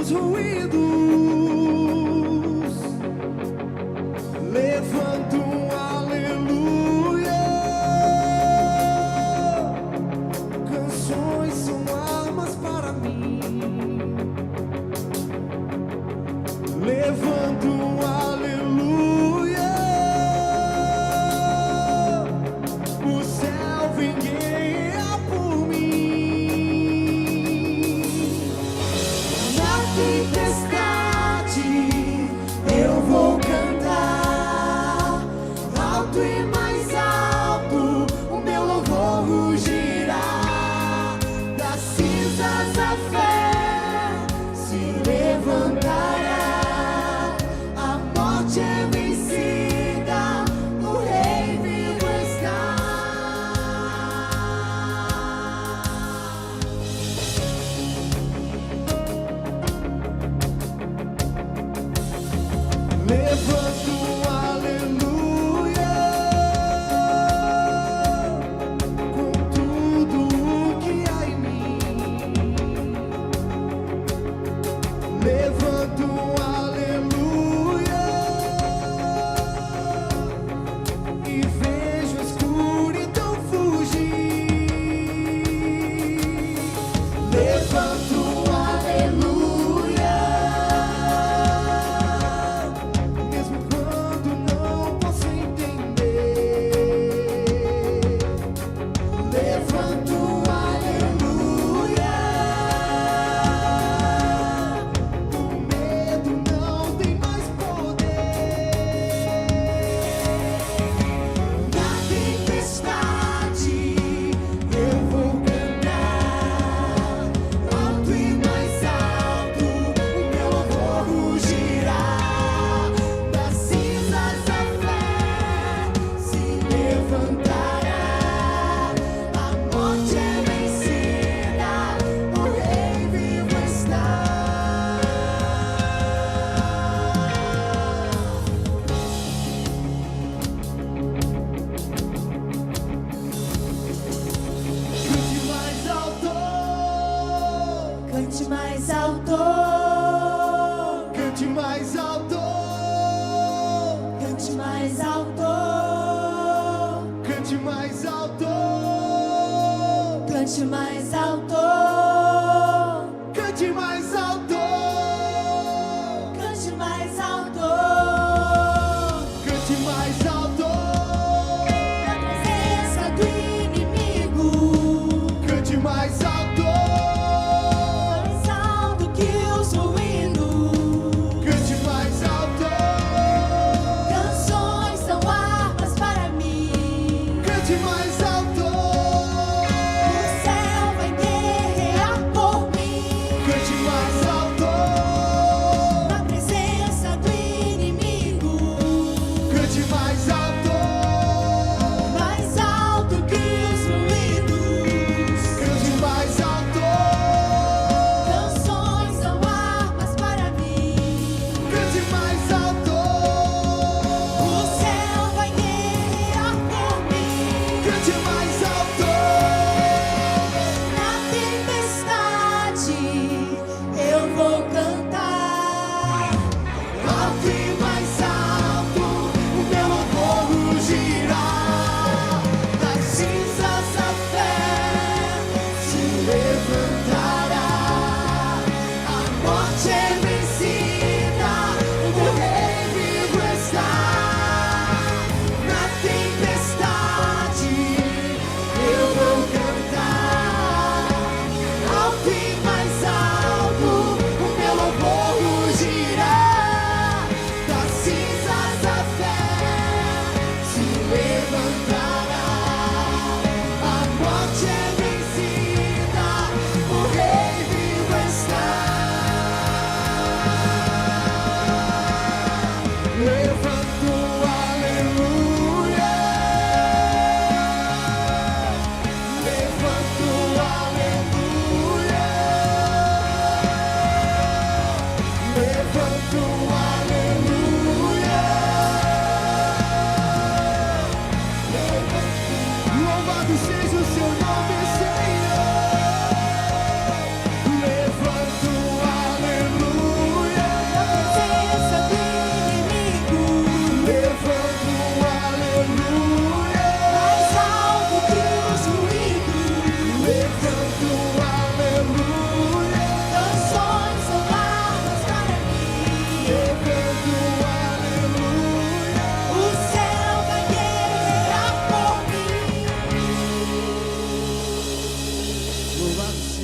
os ruídos, levanto um aleluia. Canções são armas para mim. Levanto um aleluia. O céu vem guerrear por mim. Na tempestade eu vou cantar alto e mais alto, o meu louvor rugirá. Das cinzas a fé se levantará. A morte é vencida, o rei vivo está. Levanto um aleluia com tudo o que há em mim. Levanto um aleluia e vejo a escuridão fugir. Levanto um aleluia, mesmo quando não posso entender. Levanto um aleluia, o medo não tem mais poder. Na tempestade eu vou cantar alto e mais alto, o meu louvor rugirá. Das cinzas a fé se levantará. A morte é vencida, o rei vivo está. Cante mais alto, cante mais alto, cante mais alto, cante mais alto, cante mais alto, cante mais alto, cante mais alto, cante mais alto, na presença do inimigo, cante mais alto. Mais alto que os ruídos, cante mais alto. Canções são armas para mim, cante mais alto. O céu vai guerrear por mim, cante mais alto. Na presença do inimigo, cante mais alto. Mais alto que os ruídos, cante mais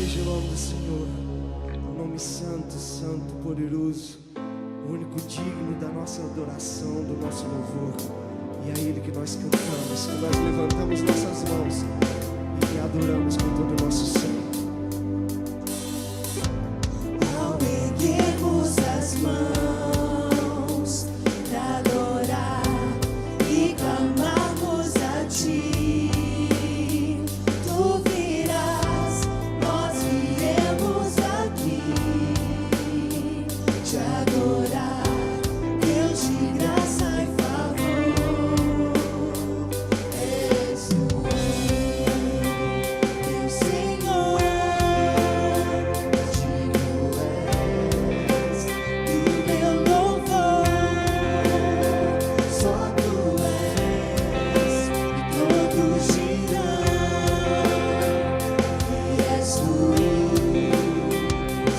seja o nome do Senhor, o nome santo, santo, poderoso, o único digno da nossa adoração, do nosso louvor. E é Ele que nós cantamos, que nós levantamos nossas mãos e que adoramos com todo o nosso ser. Ao erguermos as mãos pra adorar e clamarmos a Ti, Tu virás, nós viemos aqui te adorar, Deus de graça e favor. És Tu, meu Senhor, digno és do meu louvor. Só Tu és, e todos dirão que és Tu,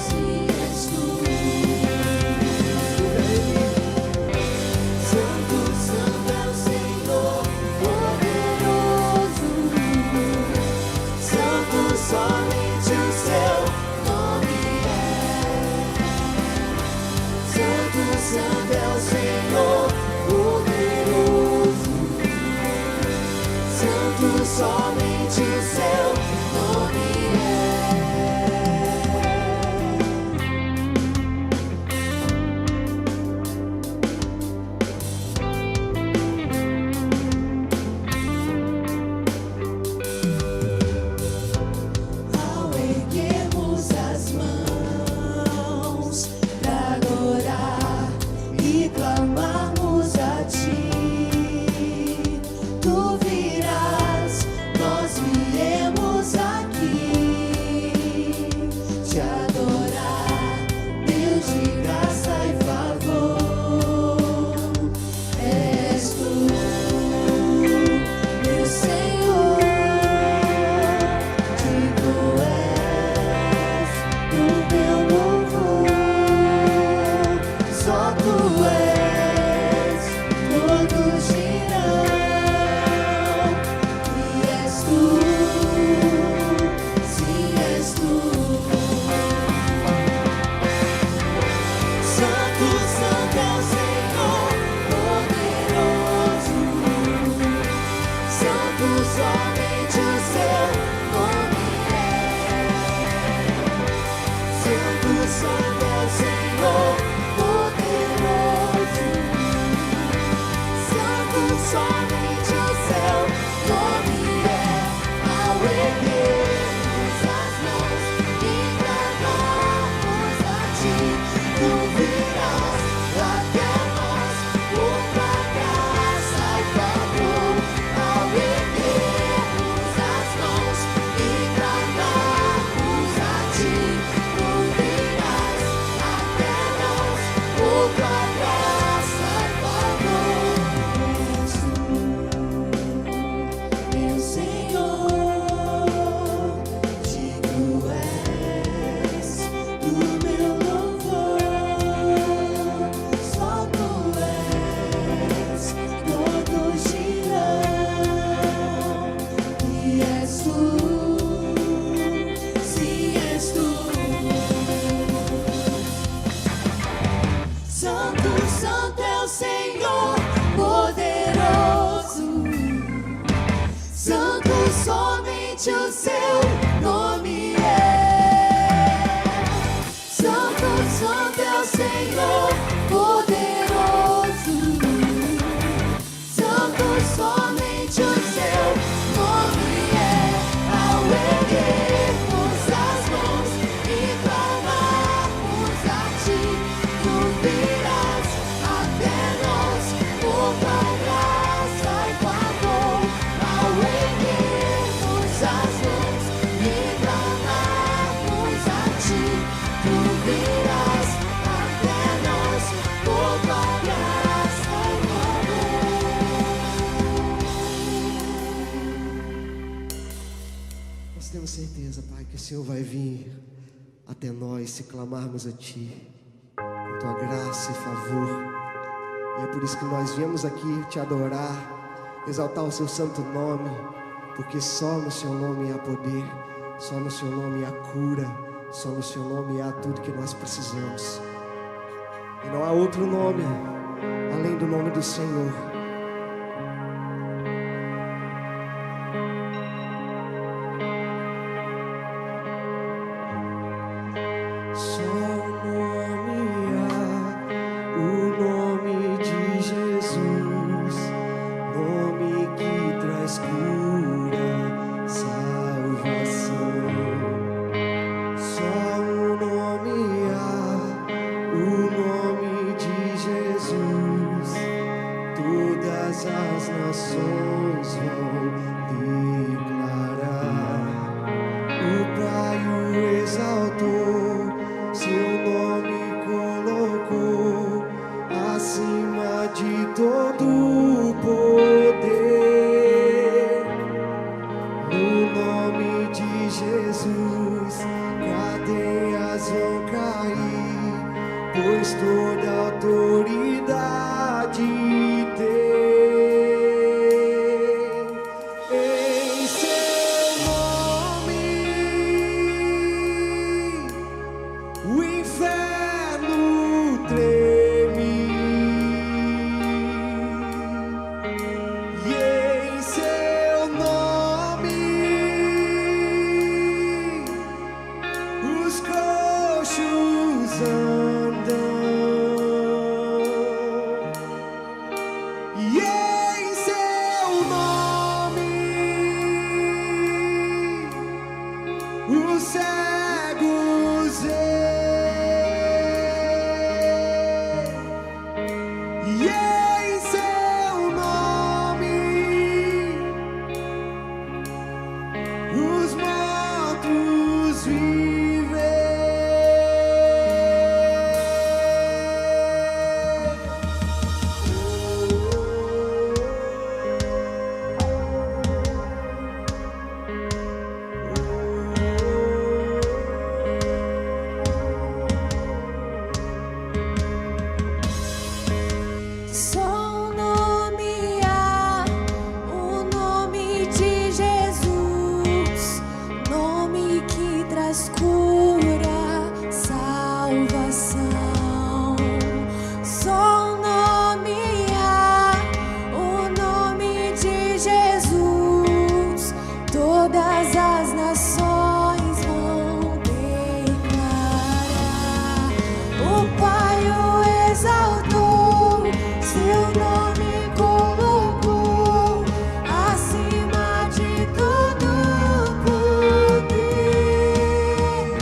sim, és Tu. Santo, Santo é o Senhor poderoso. Santo, somente o Seu nome é. Santo, Santo é o Senhor poderoso. Santo, somente o Seu nome é. Ao erguermos as mãos pra adorar e clamarmos a Ti, Tu virás, nós viemos aqui te adorar, Deus de graça e favor. És Tu, meu Senhor, digno és do meu louvor. Só Tu és, todos dirão que és Tu, sim, és Tu. Santo, Santo é o Senhor poderoso. Santo, somente o Seu nome é. Santo, Santo é o Senhor poderoso. Santo, somente o Seu nome é. Ao erguermos as mãos e clamarmos a Ti, Tu virás até nós por Tua graça e favor. Ao erguermos as mãos e clamarmos a Ti, Tu virás até nós por Tua graça e favor. Meu Senhor, digno és do meu louvor. Só Tu és, todos dirão que és Tu, sim, és Tu. Santo, Santo é o Senhor poderoso. Santo, somente o Seu nome é. Santo, Santo é o Senhor poderoso. Santo, somente o Seu nome é. Ao erguermos as mãos e clamarmos a Ti, Tu virás até nós por Tua graça e favor. Ao erguermos as mãos e clamarmos a Ti, Tu virás até nós por Tua graça e favor. Nós temos certeza, Pai, que o Senhor vai vir até nós se clamarmos a Ti, com Tua graça e favor. E é por isso que nós viemos aqui Te adorar, exaltar o Seu santo nome, porque só no Seu nome há poder, Só no Seu nome há cura, só no Seu nome há tudo que nós precisamos. E não há outro nome além do nome do Senhor. Só o nome de Jesus, nome que traz cura, salvação. Só o nome de Jesus, todas as nações vão declarar. O Pai o exaltou, Seu nome colocou acima de todo poder. No nome de Jesus, cadeias vão cair, pois toda autoridade tem. Em Seu nome, o inferno treme, e em Seu nome os coxos andam, e em Seu nome os cegos e em Seu nome os mortos vivem. Só um nome há, o nome de Jesus, nome que traz cura, salvação. Só um nome há, o nome de Jesus, todas as nações vão declarar. O Pai o exaltou, Seu nome colocou acima de todo poder.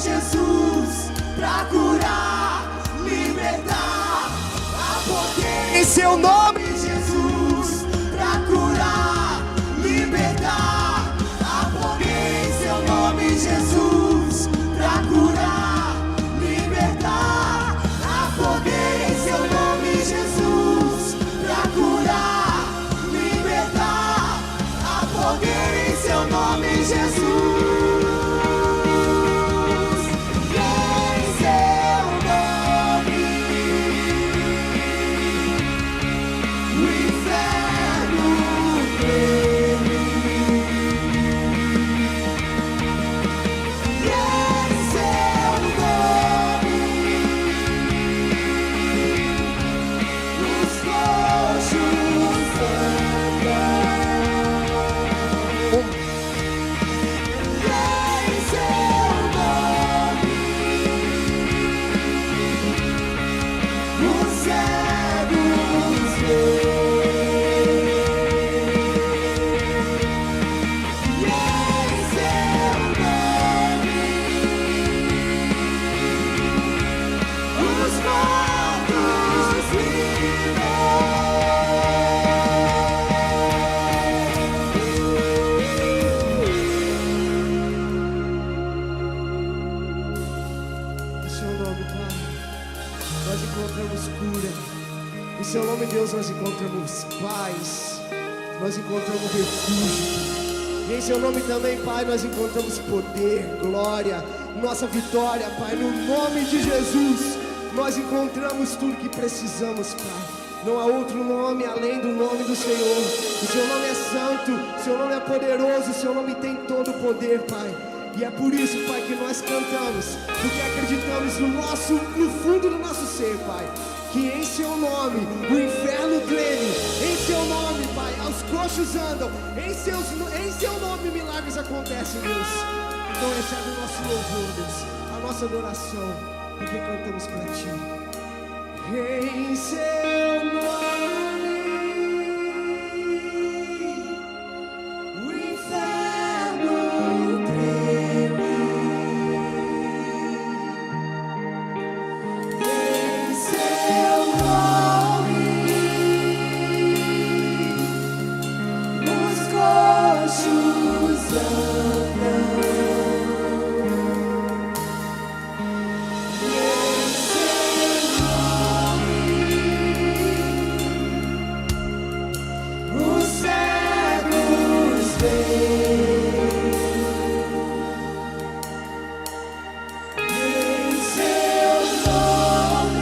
Jesus, pra curar, libertar. Há poder Em seu nome, Jesus, pra curar, libertar. Há poder em seu nome, Jesus, pra curar, libertar. Há poder em seu nome, Jesus, pra curar, libertar. Há poder em seu nome, Jesus. Em seu nome, o inferno treme. Em seu nome, os coxos andam. Em seu nome, os cegos veem. Em seu nome, os mortos vivem. em seu nome, Pai, nós encontramos cura. Em seu nome, Deus, nós encontramos paz. Nós encontramos refúgio. E em seu nome também, Pai, nós encontramos poder, glória, nossa vitória, Pai. No nome de Jesus, nós encontramos tudo que precisamos, Pai. Não há outro nome além do nome do Senhor. O seu nome é santo, o seu nome é poderoso, o seu nome tem todo o poder, Pai. E é por isso, Pai, que nós cantamos, porque acreditamos no fundo do nosso ser, Pai, que em seu nome o inferno treme, em seu nome, Pai, os coxos andam, em seu nome milagres acontecem, Deus. Então recebe o nosso louvor, Deus, a nossa adoração, porque cantamos para Ti. Em seu nome, O inferno treme. Em seu nome, os coxos andam. Em seu nome, os cegos veem. Em seu nome,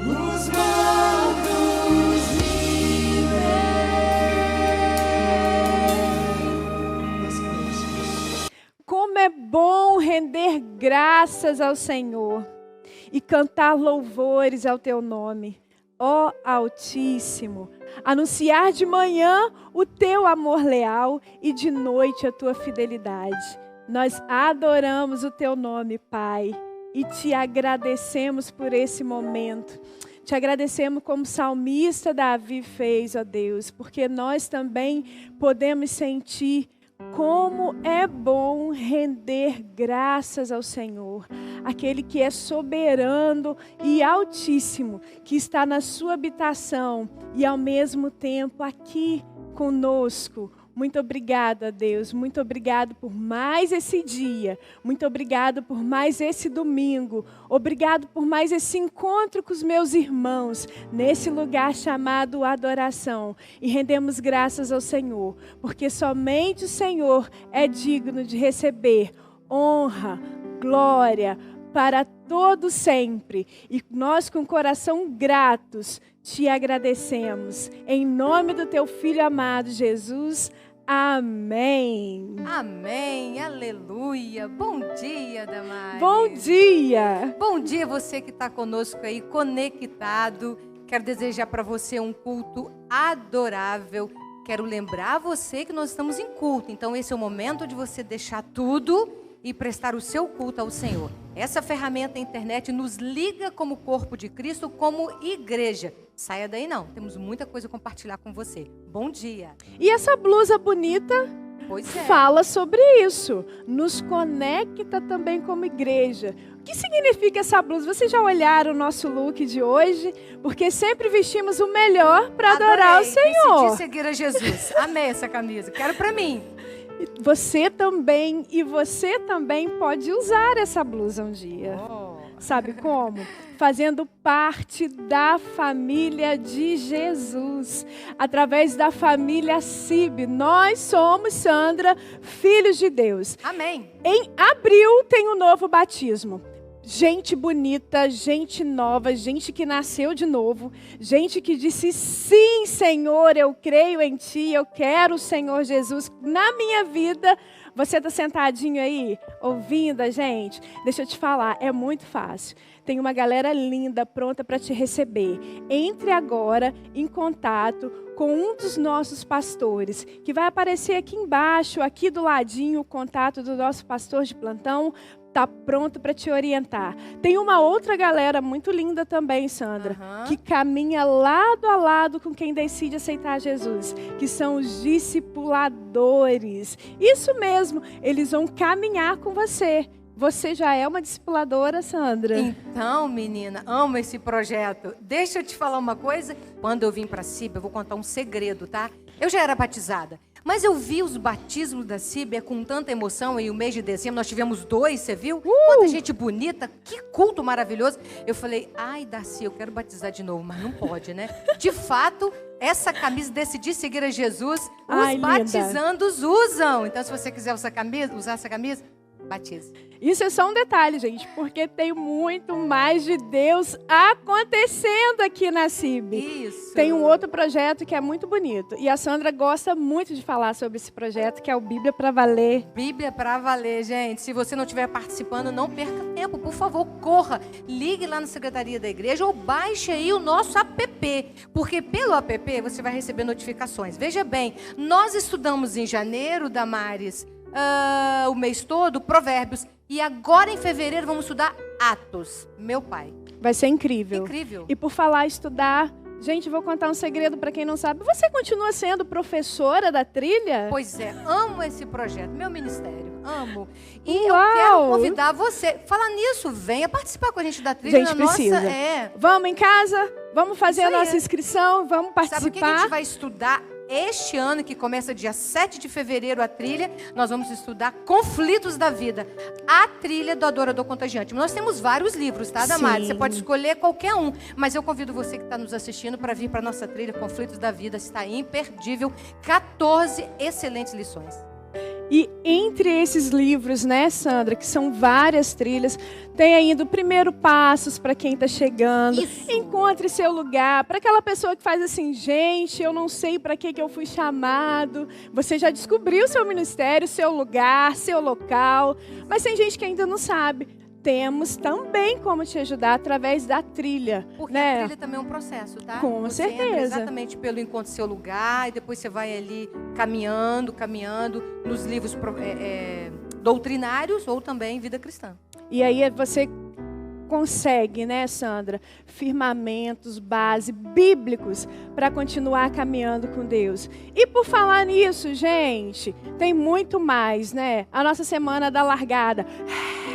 os mortos vivem. nós cantamos. Como é bom render graças ao Senhor e cantar louvores ao Teu nome, ó Altíssimo. Anunciar de manhã o Teu amor leal e de noite a Tua fidelidade. Nós adoramos o Teu nome, Pai, e Te agradecemos por esse momento. Te agradecemos como o salmista Davi fez, ó Deus, porque nós também podemos sentir como é bom render graças ao Senhor, aquele que é soberano e altíssimo, que está na sua habitação e ao mesmo tempo aqui conosco. Muito obrigada, Deus. Muito obrigado por mais esse dia. Muito obrigado por mais esse domingo. Obrigado por mais esse encontro com os meus irmãos nesse lugar chamado adoração. E rendemos graças ao Senhor, porque somente o Senhor é digno de receber honra, glória para todo sempre. E nós com coração gratos Te agradecemos. Em nome do Teu Filho amado Jesus. Amém. Amém, aleluia. Bom dia, Damares. Bom dia. Bom dia você que está conosco aí, conectado. Quero desejar para você um culto adorável. Quero lembrar você que nós estamos em culto. Então esse é o momento de você deixar tudo e prestar o seu culto ao Senhor. Essa ferramenta, a internet, nos liga como corpo de Cristo, como igreja. Saia daí não, temos muita coisa a compartilhar com você. Bom dia. E essa blusa bonita? Pois é. fala sobre isso. Nos conecta também como igreja. O que significa essa blusa? Vocês já olharam o nosso look de hoje? Porque sempre vestimos o melhor para adorar o Senhor. Decidi seguir a Jesus. Amei essa camisa. Quero para mim. Você também pode usar essa blusa um dia. Sabe como? Fazendo parte da família de Jesus, através da família CIB. Nós somos, Sandra, filhos de Deus. Amém. Em abril tem um novo batismo. Gente bonita, gente nova, gente que nasceu de novo, gente que disse: sim, Senhor, eu creio em Ti, eu quero o Senhor Jesus na minha vida. Você está sentadinho aí, ouvindo a gente? Deixa eu te falar, é muito fácil. Tem uma galera linda, pronta para te receber. Entre agora em contato com um dos nossos pastores, que vai aparecer aqui embaixo, aqui do ladinho, o contato do nosso pastor de plantão. Está pronto para te orientar. Tem uma outra galera muito linda também, Sandra, que caminha lado a lado com quem decide aceitar Jesus, que são os discipuladores. Isso mesmo, eles vão caminhar com você. Você já é uma discipuladora, Sandra? Então, menina, amo esse projeto. Deixa eu te falar uma coisa. Quando eu vim para a CIB, eu vou contar um segredo, tá? Eu já era batizada, mas eu vi os batismos da CIB com tanta emoção. E o mês de dezembro nós tivemos 2, você viu? Quanta gente bonita, que culto maravilhoso. Eu falei: ai, Darcy, eu quero batizar de novo, mas não pode, né? De fato, essa camisa, decidi seguir a Jesus, os batizandos usam. Então, se você quiser usar essa camisa, batize. Isso é só um detalhe, gente, porque tem muito mais de Deus acontecendo aqui na CIB. Isso. Tem um outro projeto que é muito bonito. E a Sandra gosta muito de falar sobre esse projeto, que é o Bíblia para Valer. Bíblia para Valer, gente. Se você não estiver participando, não perca tempo. Por favor, corra. Ligue lá na Secretaria da Igreja ou baixe aí o nosso app. Porque pelo app você vai receber notificações. Veja bem, nós estudamos em janeiro, Damares, o mês todo, Provérbios. E agora em fevereiro vamos estudar Atos. Meu pai. Vai ser incrível. Incrível. E por falar estudar, gente, vou contar um segredo para quem não sabe. Você continua sendo professora da trilha? Pois é, amo esse projeto, meu ministério, amo. E Uau! eu quero convidar você. Falar nisso, venha participar com a gente da trilha. Gente, precisa. Vamos em casa? Vamos fazer a nossa inscrição? Vamos participar? Sabe o que a gente vai estudar? Este ano, que começa dia 7 de fevereiro, a trilha, nós vamos estudar Conflitos da Vida. A trilha do Adorador Contagiante. Nós temos vários livros, tá, Damares? Você pode escolher qualquer um. Mas eu convido você que está nos assistindo para vir para a nossa trilha Conflitos da Vida. Está imperdível. 14 excelentes lições. E entre esses livros, né, Sandra, que são várias trilhas, tem ainda o Primeiro Passos para quem está chegando. Isso. Encontre seu lugar. Para aquela pessoa que faz assim: gente, eu não sei para que eu fui chamado. Você já descobriu seu ministério, seu lugar, seu local. Mas tem gente que ainda não sabe. Temos também como te ajudar através da trilha. Porque né? a trilha também é um processo, tá? Com você entra certeza. exatamente pelo encontro do seu lugar, e depois você vai ali caminhando nos livros doutrinários ou também vida cristã. E aí você consegue, né, Sandra, firmamentos, base bíblicos para continuar caminhando com Deus. E por falar nisso, gente, tem muito mais, né? A nossa semana da largada.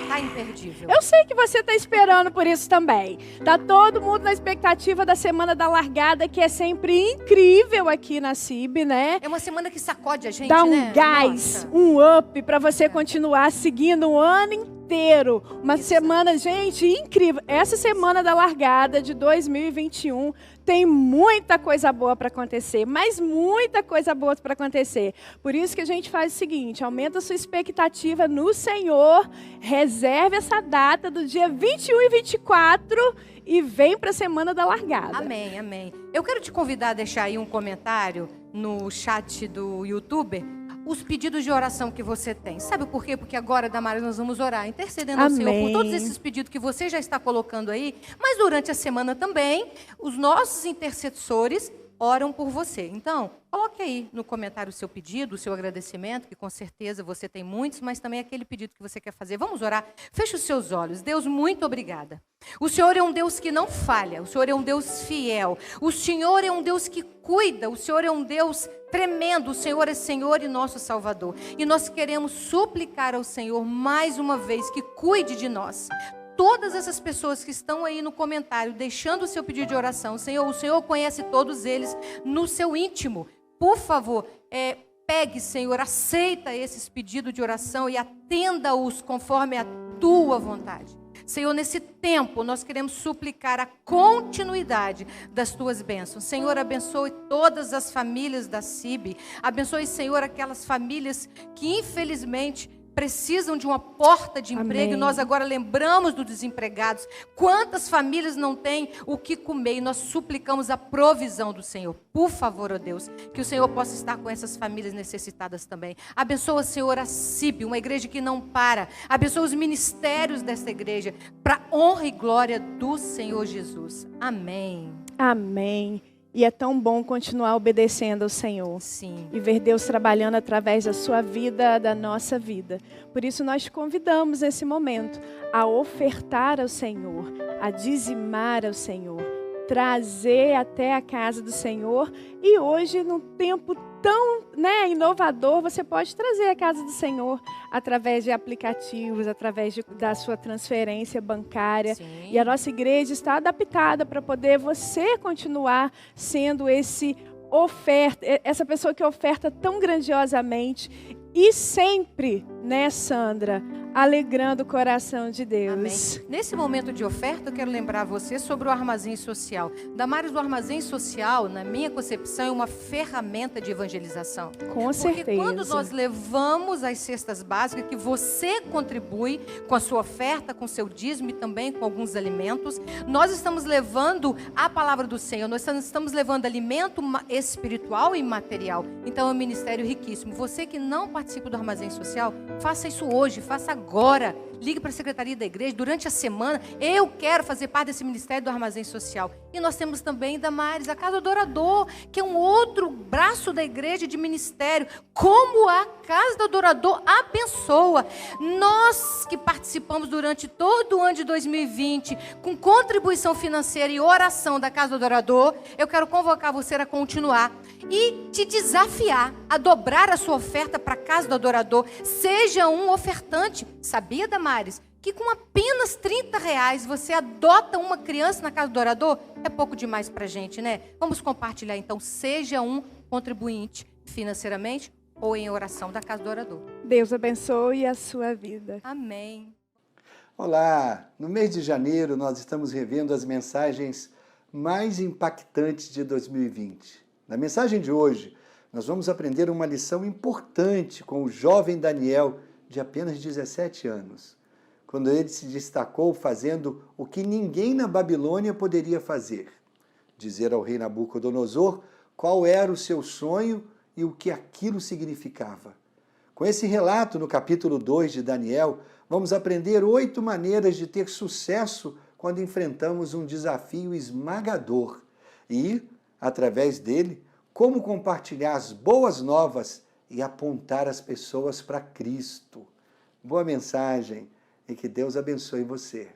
Tá imperdível. Eu sei que você está esperando por isso também. Tá todo mundo na expectativa da semana da largada, que é sempre incrível aqui na CIB, né? É uma semana que sacode a gente, Dá um né? gás, Nossa. um up para você continuar seguindo o ano inteiro. Uma semana, gente, incrível. Essa semana da largada de 2021 tem muita coisa boa para acontecer, mas muita coisa boa para acontecer. Por isso que a gente faz o seguinte: aumenta a sua expectativa no Senhor, reserve essa data do dia 21 e 24 e vem para a semana da largada. Amém, amém. Eu quero te convidar a deixar aí um comentário no chat do YouTube, os pedidos de oração que você tem. Sabe por quê? Porque agora, Damares, nós vamos orar, intercedendo ao Senhor por todos esses pedidos que você já está colocando aí, mas durante a semana também, os nossos intercessores oram por você. Então, coloque aí no comentário o seu pedido, o seu agradecimento, que com certeza você tem muitos, mas também aquele pedido que você quer fazer. Vamos orar? Feche os seus olhos. Deus, muito obrigada. O Senhor é um Deus que não falha, o Senhor é um Deus fiel, o Senhor é um Deus que cuida, o Senhor é um Deus tremendo. O Senhor é Senhor e nosso Salvador. E nós queremos suplicar ao Senhor mais uma vez que cuide de nós. Todas essas pessoas que estão aí no comentário, deixando o seu pedido de oração, Senhor, o Senhor conhece todos eles no seu íntimo. Por favor, pegue, Senhor, aceita esses pedidos de oração e atenda-os conforme a tua vontade. Senhor, nesse tempo, nós queremos suplicar a continuidade das tuas bênçãos. Senhor, abençoe todas as famílias da CIB. Abençoe, Senhor, aquelas famílias que, infelizmente, precisam de uma porta de emprego. Amém. E nós agora lembramos dos desempregados. Quantas famílias não têm o que comer? E nós suplicamos a provisão do Senhor. Por favor, ó Deus, que o Senhor possa estar com essas famílias necessitadas também. Abençoa, Senhor, a CIB, uma igreja que não para. Abençoa os ministérios desta igreja, para honra e glória do Senhor Jesus. Amém. Amém. E é tão bom continuar obedecendo ao Senhor. Sim. E ver Deus trabalhando através da sua vida, da nossa vida. Por isso nós te convidamos nesse momento a ofertar ao Senhor, a dizimar ao Senhor, trazer até a casa do Senhor. E hoje, num tempo tão inovador, você pode trazer a casa do Senhor através de aplicativos, através da sua transferência bancária. Sim. E a nossa igreja está adaptada para poder você continuar sendo essa pessoa que oferta tão grandiosamente e sempre, né, Sandra, alegrando o coração de Deus. Amém. Nesse momento de oferta, eu quero lembrar você sobre o armazém social. Damares, o armazém social, na minha concepção, é uma ferramenta de evangelização. Com certeza. Porque quando nós levamos as cestas básicas, que você contribui com a sua oferta, com o seu dízimo e também com alguns alimentos, nós estamos levando a palavra do Senhor, nós estamos levando alimento espiritual e material. Então é um ministério riquíssimo. Você que não participa do armazém social, faça isso hoje, faça agora. Ligue para a secretaria da igreja durante a semana. Eu quero fazer parte desse ministério do armazém social. E nós temos também, Damares, a Casa do Adorador, que é um outro braço da igreja de ministério. Como a Casa do Adorador abençoa. Nós que participamos durante todo o ano de 2020, com contribuição financeira e oração da Casa do Adorador, eu quero convocar você a continuar e te desafiar a dobrar a sua oferta para a Casa do Adorador. Seja um ofertante. Sabia, Damares, que com apenas R$30 você adota uma criança na Casa do Adorador? É pouco demais para a gente, né? Vamos compartilhar então. Seja um contribuinte financeiramente ou em oração da Casa do Adorador. Deus abençoe a sua vida. Amém. Olá! No mês de janeiro nós estamos revendo as mensagens mais impactantes de 2020. Na mensagem de hoje, nós vamos aprender uma lição importante com o jovem Daniel, de apenas 17 anos, quando ele se destacou fazendo o que ninguém na Babilônia poderia fazer: dizer ao rei Nabucodonosor qual era o seu sonho e o que aquilo significava. Com esse relato no capítulo 2 de Daniel, vamos aprender 8 maneiras de ter sucesso quando enfrentamos um desafio esmagador e, através dele, como compartilhar as boas novas e apontar as pessoas para Cristo. Boa mensagem e que Deus abençoe você.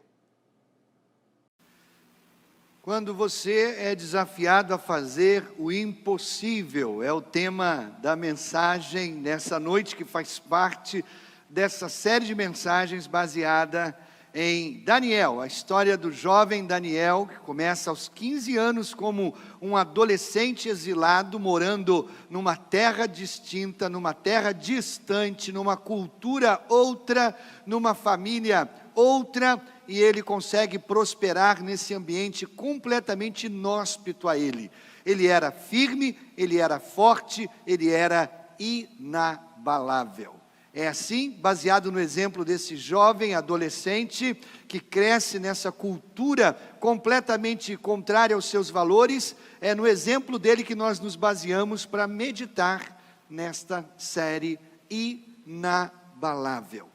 Quando você é desafiado a fazer o impossível, é o tema da mensagem nessa noite, que faz parte dessa série de mensagens baseada em Daniel, a história do jovem Daniel, que começa aos 15 anos como um adolescente exilado, morando numa terra distinta, numa terra distante, numa cultura outra, numa família outra, e ele consegue prosperar nesse ambiente completamente inóspito a ele. Ele era firme, ele era forte, ele era inabalável. É assim, baseado no exemplo desse jovem adolescente que cresce nessa cultura completamente contrária aos seus valores, é no exemplo dele que nós nos baseamos para meditar nesta série inabalável.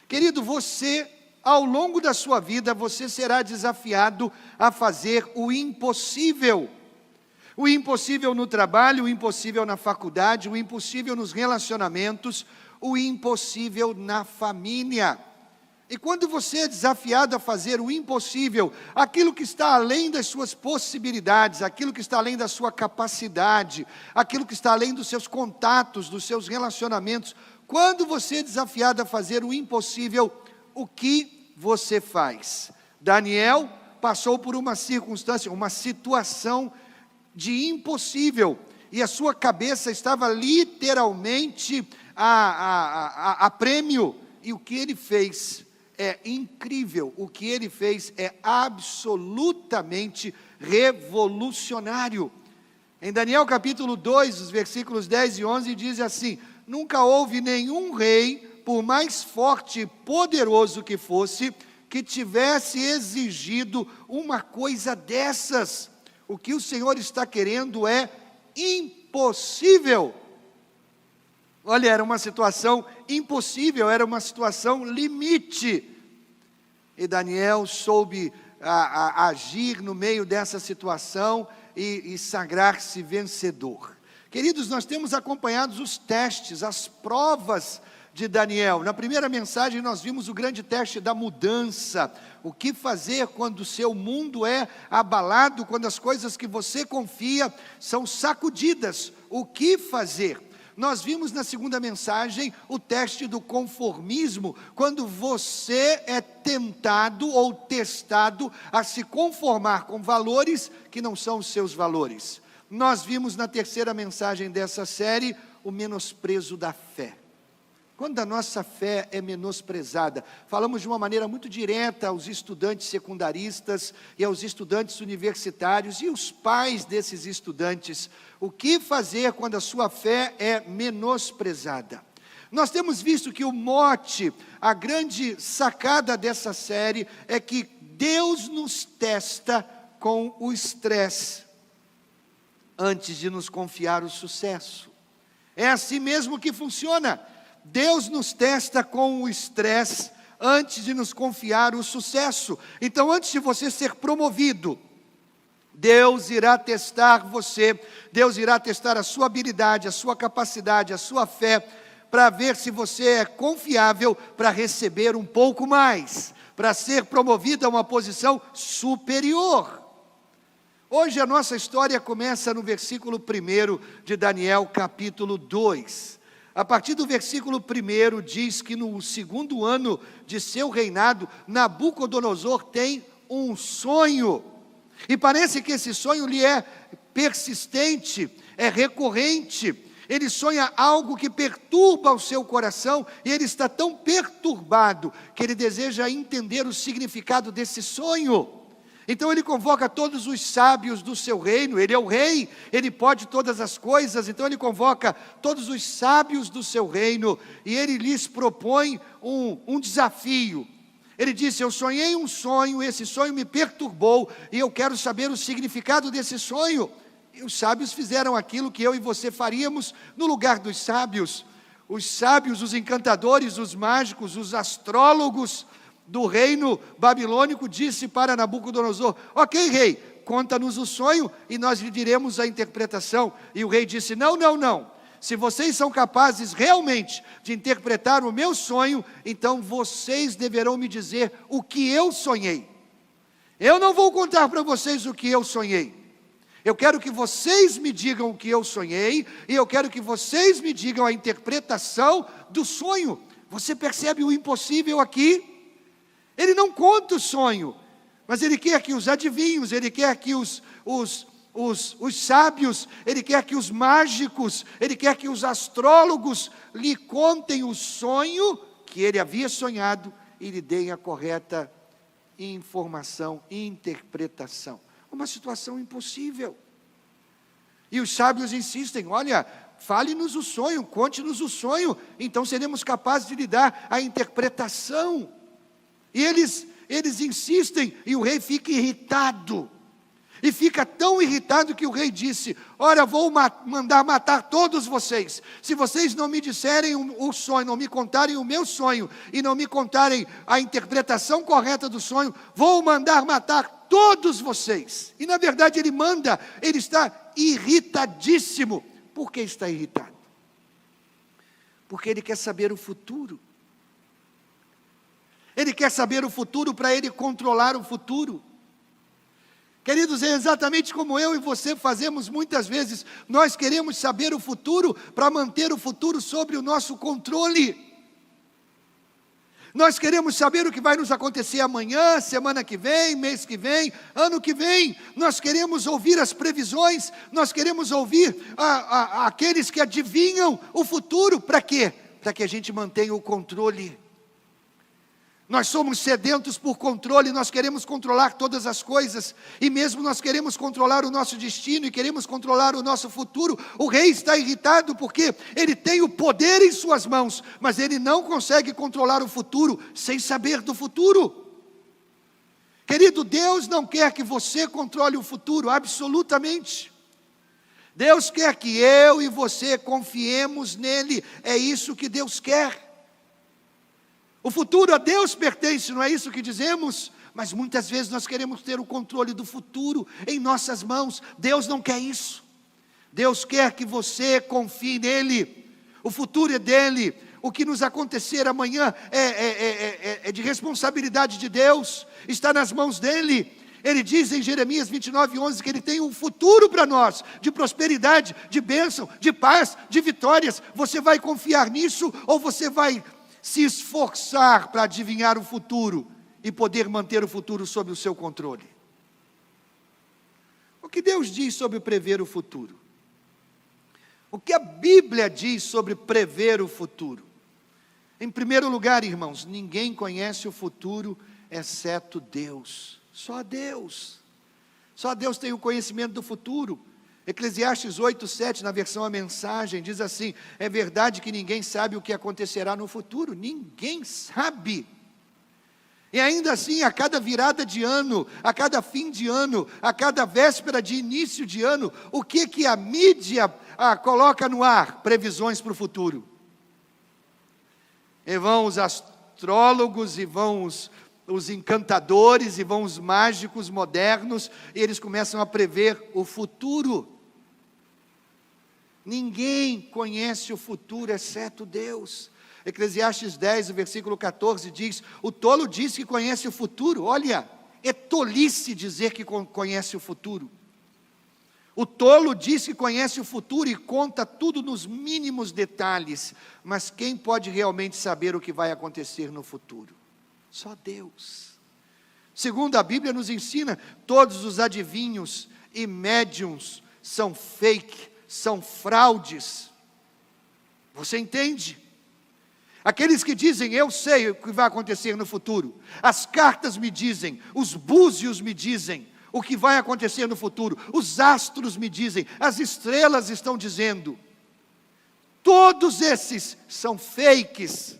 Querido, você, ao longo da sua vida, você será desafiado a fazer o impossível. O impossível no trabalho, o impossível na faculdade, o impossível nos relacionamentos, o impossível na família. E quando você é desafiado a fazer o impossível, aquilo que está além das suas possibilidades, aquilo que está além da sua capacidade, aquilo que está além dos seus contatos, dos seus relacionamentos, quando você é desafiado a fazer o impossível, o que você faz? Daniel passou por uma circunstância, uma situação de impossível, e a sua cabeça estava literalmente a prêmio, e o que ele fez é incrível, o que ele fez é absolutamente revolucionário. Em Daniel capítulo 2, os versículos 10 e 11, diz assim: nunca houve nenhum rei, por mais forte e poderoso que fosse, que tivesse exigido uma coisa dessas. O que o Senhor está querendo é impossível. Olha, era uma situação impossível, era uma situação limite. E Daniel soube agir no meio dessa situação e sagrar-se vencedor. Queridos, nós temos acompanhado os testes, as provas de Daniel. Na primeira mensagem nós vimos o grande teste da mudança. O que fazer quando o seu mundo é abalado, quando as coisas que você confia são sacudidas. O que fazer? Nós vimos na segunda mensagem o teste do conformismo, quando você é tentado ou testado a se conformar com valores que não são os seus valores. Nós vimos na terceira mensagem dessa série o menosprezo da fé. Quando a nossa fé é menosprezada, falamos de uma maneira muito direta aos estudantes secundaristas e aos estudantes universitários e os pais desses estudantes. O que fazer quando a sua fé é menosprezada? Nós temos visto que o mote, a grande sacada dessa série é que Deus nos testa com o estresse antes de nos confiar o sucesso. É assim mesmo que funciona. Deus nos testa com o estresse antes de nos confiar o sucesso. Então, antes de você ser promovido, Deus irá testar você, Deus irá testar a sua habilidade, a sua capacidade, a sua fé, para ver se você é confiável para receber um pouco mais, para ser promovido a uma posição superior. Hoje a nossa história começa no versículo 1 de Daniel, capítulo 2. A partir do versículo 1 diz que no segundo ano de seu reinado, Nabucodonosor tem um sonho. E parece que esse sonho lhe é persistente, é recorrente. Ele sonha algo que perturba o seu coração, e ele está tão perturbado que ele deseja entender o significado desse sonho. Então ele convoca todos os sábios do seu reino, ele é o rei, ele pode todas as coisas, então ele convoca todos os sábios do seu reino, e ele lhes propõe um desafio. Ele disse: eu sonhei um sonho, esse sonho me perturbou, e eu quero saber o significado desse sonho. E os sábios fizeram aquilo que eu e você faríamos no lugar dos sábios. Os sábios, os encantadores, os mágicos, os astrólogos do reino babilônico disse para Nabucodonosor: ok, rei, conta-nos o sonho e nós lhe diremos a interpretação. E o rei disse: não, se vocês são capazes realmente de interpretar o meu sonho, então vocês deverão me dizer o que eu sonhei. Eu não vou contar para vocês o que eu sonhei. Eu quero que vocês me digam o que eu sonhei, e eu quero que vocês me digam a interpretação do sonho. Você percebe o impossível aqui? Ele não conta o sonho, mas ele quer que os adivinhos, ele quer que os sábios, ele quer que os mágicos, ele quer que os astrólogos lhe contem o sonho que ele havia sonhado e lhe deem a correta informação e interpretação. Uma situação impossível. E os sábios insistem: olha, fale-nos o sonho, conte-nos o sonho, então seremos capazes de lhe dar a interpretação. E eles insistem, e o rei fica irritado. E fica tão irritado que o rei disse: ora, vou mandar matar todos vocês. Se vocês não me disserem o sonho, não me contarem o meu sonho, e não me contarem a interpretação correta do sonho, vou mandar matar todos vocês. E na verdade ele está irritadíssimo. Por que está irritado? Porque ele quer saber o futuro. Ele quer saber o futuro para ele controlar o futuro. Queridos, é exatamente como eu e você fazemos muitas vezes. Nós queremos saber o futuro para manter o futuro sobre o nosso controle. Nós queremos saber o que vai nos acontecer amanhã, semana que vem, mês que vem, ano que vem. Nós queremos ouvir as previsões, nós queremos ouvir aqueles que adivinham o futuro. Para quê? Para que a gente mantenha o controle. Nós somos sedentos por controle, nós queremos controlar todas as coisas, e mesmo nós queremos controlar o nosso destino e queremos controlar o nosso futuro. O rei está irritado porque ele tem o poder em suas mãos, mas ele não consegue controlar o futuro sem saber do futuro. Querido, Deus não quer que você controle o futuro, absolutamente. Deus quer que eu e você confiemos nele, é isso que Deus quer. O futuro a Deus pertence, não é isso que dizemos? Mas muitas vezes nós queremos ter o controle do futuro em nossas mãos. Deus não quer isso. Deus quer que você confie nele. O futuro é dele. O que nos acontecer amanhã é de responsabilidade de Deus. Está nas mãos dele. Ele diz em Jeremias 29:11 que ele tem um futuro para nós, de prosperidade, de bênção, de paz, de vitórias. Você vai confiar nisso ou você vai se esforçar para adivinhar o futuro e poder manter o futuro sob o seu controle? O que Deus diz sobre prever o futuro? O que a Bíblia diz sobre prever o futuro? Em primeiro lugar, irmãos, ninguém conhece o futuro exceto Deus. Só Deus. Só Deus tem o conhecimento do futuro. Eclesiastes 8:7, na versão A Mensagem, diz assim: é verdade que ninguém sabe o que acontecerá no futuro. Ninguém sabe. E ainda assim, a cada virada de ano, a cada fim de ano, a cada véspera de início de ano, o que a mídia coloca no ar? Previsões para o futuro. E vão os astrólogos, e vão os encantadores, e vão os mágicos modernos, e eles começam a prever o futuro. Ninguém conhece o futuro exceto Deus. Eclesiastes 10, versículo 14 diz: o tolo diz que conhece o futuro. Olha, é tolice dizer que conhece o futuro. O tolo diz que conhece o futuro e conta tudo nos mínimos detalhes. Mas quem pode realmente saber o que vai acontecer no futuro? Só Deus. Segundo a Bíblia nos ensina, todos os adivinhos e médiums são fake, são fraudes. Você entende? Aqueles que dizem, eu sei o que vai acontecer no futuro. As cartas me dizem, os búzios me dizem o que vai acontecer no futuro. Os astros me dizem, as estrelas estão dizendo. Todos esses são fakes,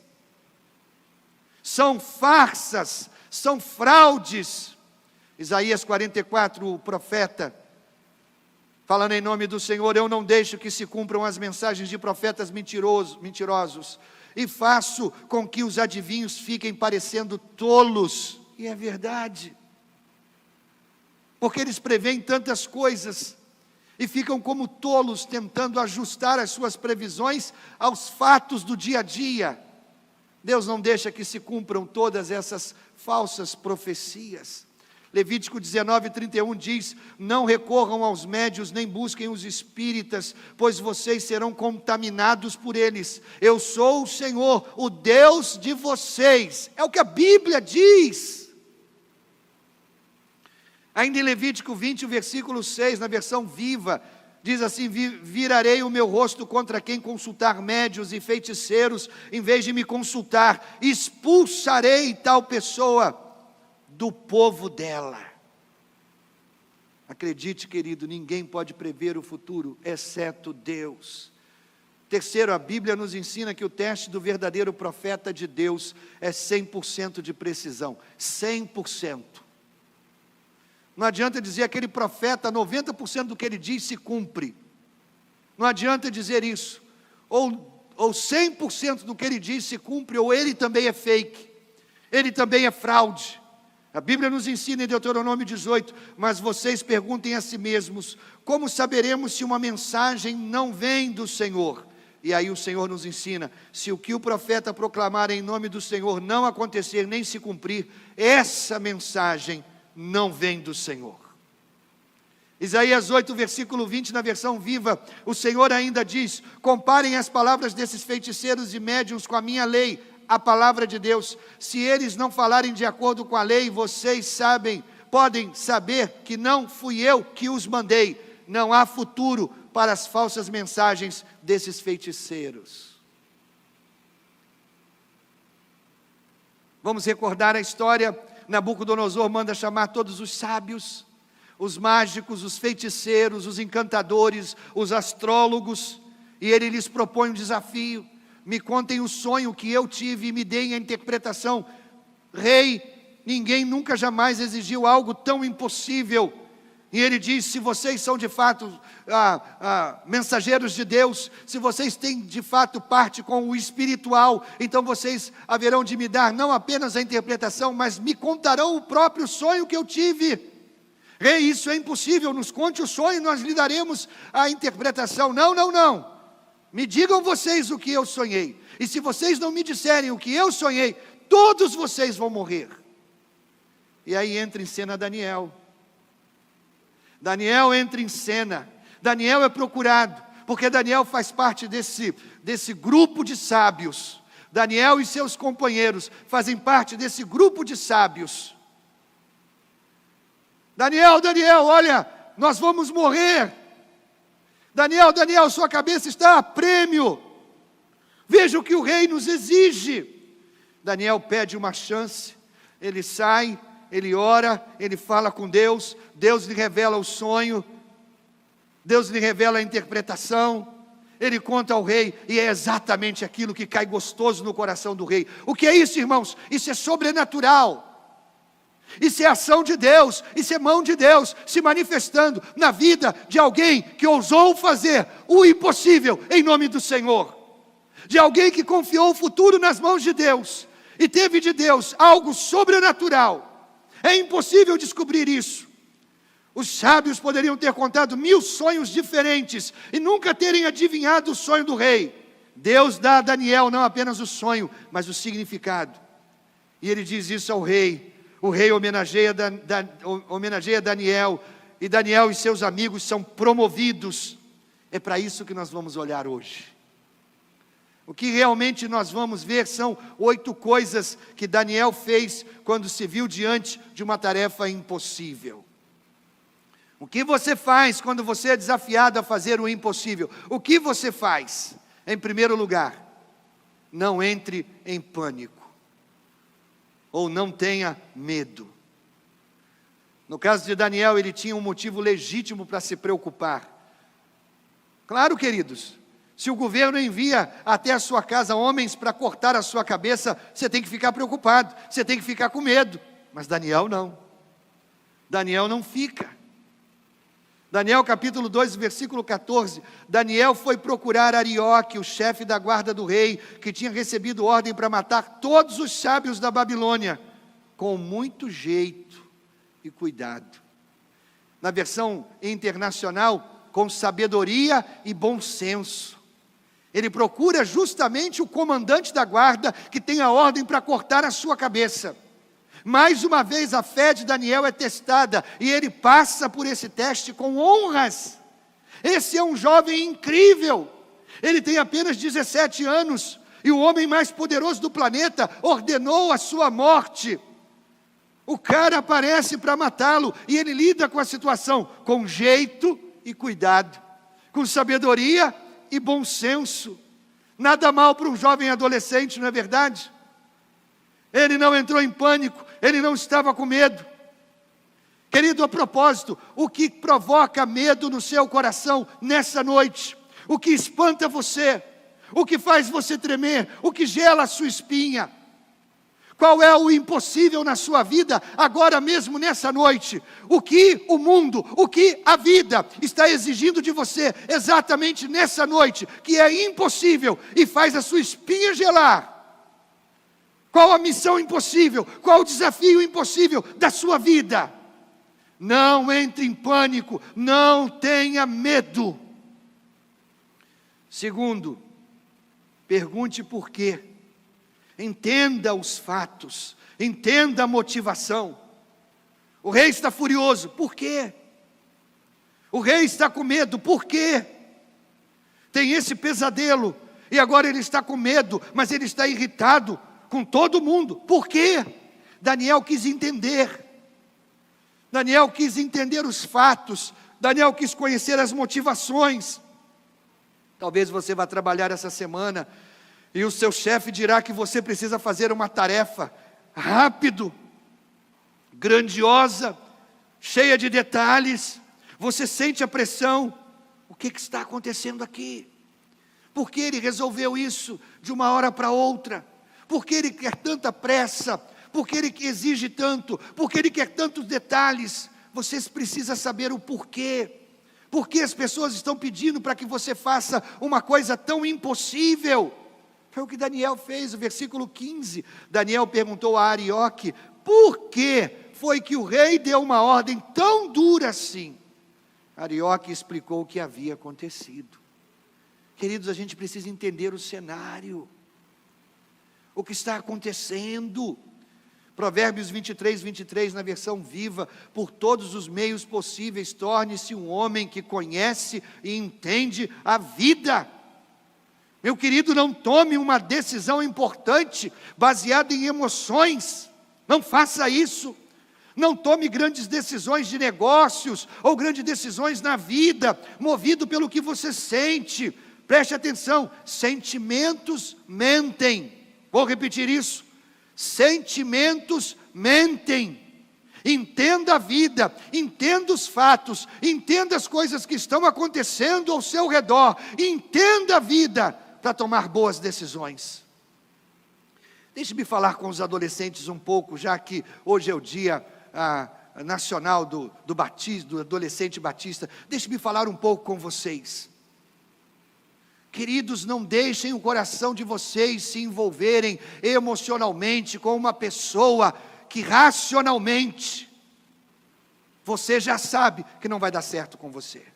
são farsas, são fraudes. Isaías 44, o profeta, falando em nome do Senhor: eu não deixo que se cumpram as mensagens de profetas mentirosos, e faço com que os adivinhos fiquem parecendo tolos. E é verdade, porque eles preveem tantas coisas, e ficam como tolos, tentando ajustar as suas previsões aos fatos do dia a dia. Deus não deixa que se cumpram todas essas falsas profecias. Levítico 19:31 diz: não recorram aos médios, nem busquem os espíritas, pois vocês serão contaminados por eles. Eu sou o Senhor, o Deus de vocês. É o que a Bíblia diz. Ainda em Levítico 20, o versículo 6, na versão Viva, diz assim: virarei o meu rosto contra quem consultar médios e feiticeiros, em vez de me consultar, expulsarei tal pessoa do povo dela. Acredite, querido, ninguém pode prever o futuro, exceto Deus. Terceiro, a Bíblia nos ensina que o teste do verdadeiro profeta de Deus é 100% de precisão, 100%. Não adianta dizer aquele profeta, 90% do que ele diz se cumpre. Não adianta dizer isso. Ou 100% do que ele diz se cumpre, ou ele também é fake, ele também é fraude. A Bíblia nos ensina em Deuteronômio 18, mas vocês perguntem a si mesmos, como saberemos se uma mensagem não vem do Senhor? E aí o Senhor nos ensina: se o que o profeta proclamar em nome do Senhor não acontecer nem se cumprir, essa mensagem não vem do Senhor. Isaías 8, versículo 20, na versão viva, o Senhor ainda diz: comparem as palavras desses feiticeiros e médiuns com a minha lei, a palavra de Deus. Se eles não falarem de acordo com a lei, vocês podem saber que não fui eu que os mandei. Não há futuro para as falsas mensagens desses feiticeiros. Vamos recordar a história. Nabucodonosor manda chamar todos os sábios, os mágicos, os feiticeiros, os encantadores, os astrólogos, e ele lhes propõe um desafio: me contem o sonho que eu tive e me deem a interpretação. Rei, ninguém nunca jamais exigiu algo tão impossível. E ele diz: se vocês são de fato mensageiros de Deus, se vocês têm de fato parte com o espiritual, então vocês haverão de me dar não apenas a interpretação, mas me contarão o próprio sonho que eu tive. Rei, isso é impossível, nos conte o sonho e nós lhe daremos a interpretação. Não, não, não. Me digam vocês o que eu sonhei. E se vocês não me disserem o que eu sonhei, todos vocês vão morrer. E aí entra em cena Daniel. Daniel entra em cena. Daniel é procurado, porque Daniel faz parte desse grupo de sábios. Daniel e seus companheiros fazem parte desse grupo de sábios. Daniel, olha, nós vamos morrer. Daniel, sua cabeça está a prêmio. Veja o que o rei nos exige. Daniel pede uma chance. Ele sai, ele ora, ele fala com Deus. Deus lhe revela o sonho. Deus lhe revela a interpretação. Ele conta ao rei, e é exatamente aquilo que cai gostoso no coração do rei. O que é isso, irmãos? Isso é sobrenatural. Isso é ação de Deus, isso é mão de Deus se manifestando na vida de alguém que ousou fazer o impossível em nome do Senhor. De alguém que confiou o futuro nas mãos de Deus e teve de Deus algo sobrenatural. É impossível descobrir isso. Os sábios poderiam ter contado 1000 sonhos diferentes e nunca terem adivinhado o sonho do rei. Deus dá a Daniel não apenas o sonho, mas o significado. E ele diz isso ao rei. O rei homenageia Daniel, e Daniel e seus amigos são promovidos. É para isso que nós vamos olhar hoje. O que realmente nós vamos ver são 8 coisas que Daniel fez quando se viu diante de uma tarefa impossível. O que você faz quando você é desafiado a fazer o impossível? O que você faz? Em primeiro lugar, não entre em pânico. Ou não tenha medo. No caso de Daniel, ele tinha um motivo legítimo para se preocupar. Claro, queridos, se o governo envia até a sua casa homens para cortar a sua cabeça, você tem que ficar preocupado, você tem que ficar com medo. Mas Daniel não. Daniel não fica. Daniel capítulo 2, versículo 14, Daniel foi procurar Arioque, o chefe da guarda do rei, que tinha recebido ordem para matar todos os sábios da Babilônia, com muito jeito e cuidado. Na versão internacional, com sabedoria e bom senso. Ele procura justamente o comandante da guarda, que tem a ordem para cortar a sua cabeça. Mais uma vez a fé de Daniel é testada, e ele passa por esse teste com honras. Esse é um jovem incrível, ele tem apenas 17 anos, e o homem mais poderoso do planeta ordenou a sua morte. O cara aparece para matá-lo, e ele lida com a situação com jeito e cuidado, com sabedoria e bom senso. Nada mal para um jovem adolescente, não é verdade? Ele não entrou em pânico, ele não estava com medo. Querido, a propósito, o que provoca medo no seu coração nessa noite? O que espanta você? O que faz você tremer? O que gela a sua espinha? Qual é o impossível na sua vida, agora mesmo nessa noite? O que o mundo, o que a vida está exigindo de você, exatamente nessa noite, que é impossível e faz a sua espinha gelar? Qual a missão impossível? Qual o desafio impossível da sua vida? Não entre em pânico, não tenha medo. Segundo, Pergunte por quê. Entenda os fatos. Entenda a motivação. O rei está furioso. Por quê? O rei está com medo. Por quê? Tem esse pesadelo. E agora ele está com medo, mas ele está irritado com todo mundo. Por quê? Daniel quis entender. Daniel quis entender os fatos. Daniel quis conhecer as motivações. Talvez você vá trabalhar essa semana e o seu chefe dirá que você precisa fazer uma tarefa rápido, grandiosa, cheia de detalhes. Você sente a pressão. O que está acontecendo aqui? Por que ele resolveu isso de uma hora para outra? Por que ele quer tanta pressa? Por que ele exige tanto? Por que ele quer tantos detalhes? Você precisa saber o porquê. Por que as pessoas estão pedindo para que você faça uma coisa tão impossível? Foi o que Daniel fez, o versículo 15. Daniel perguntou a Arioque, por que foi que o rei deu uma ordem tão dura assim? Arioque explicou o que havia acontecido. Queridos, a gente precisa entender o cenário. O que está acontecendo? Provérbios 23, 23, na versão viva, por todos os meios possíveis, torne-se um homem que conhece e entende a vida. Meu querido, não tome uma decisão importante baseada em emoções. Não faça isso. Não tome grandes decisões de negócios ou grandes decisões na vida, movido pelo que você sente. Preste atenção, sentimentos mentem. Vou repetir isso. Sentimentos mentem. Entenda a vida, entenda os fatos, entenda as coisas que estão acontecendo ao seu redor, entenda a vida para tomar boas decisões. Deixe-me falar com os adolescentes um pouco, já que hoje é o dia nacional do batismo, do adolescente batista. Deixe-me falar um pouco com vocês. Queridos, não deixem o coração de vocês se envolverem emocionalmente com uma pessoa que racionalmente você já sabe que não vai dar certo com você.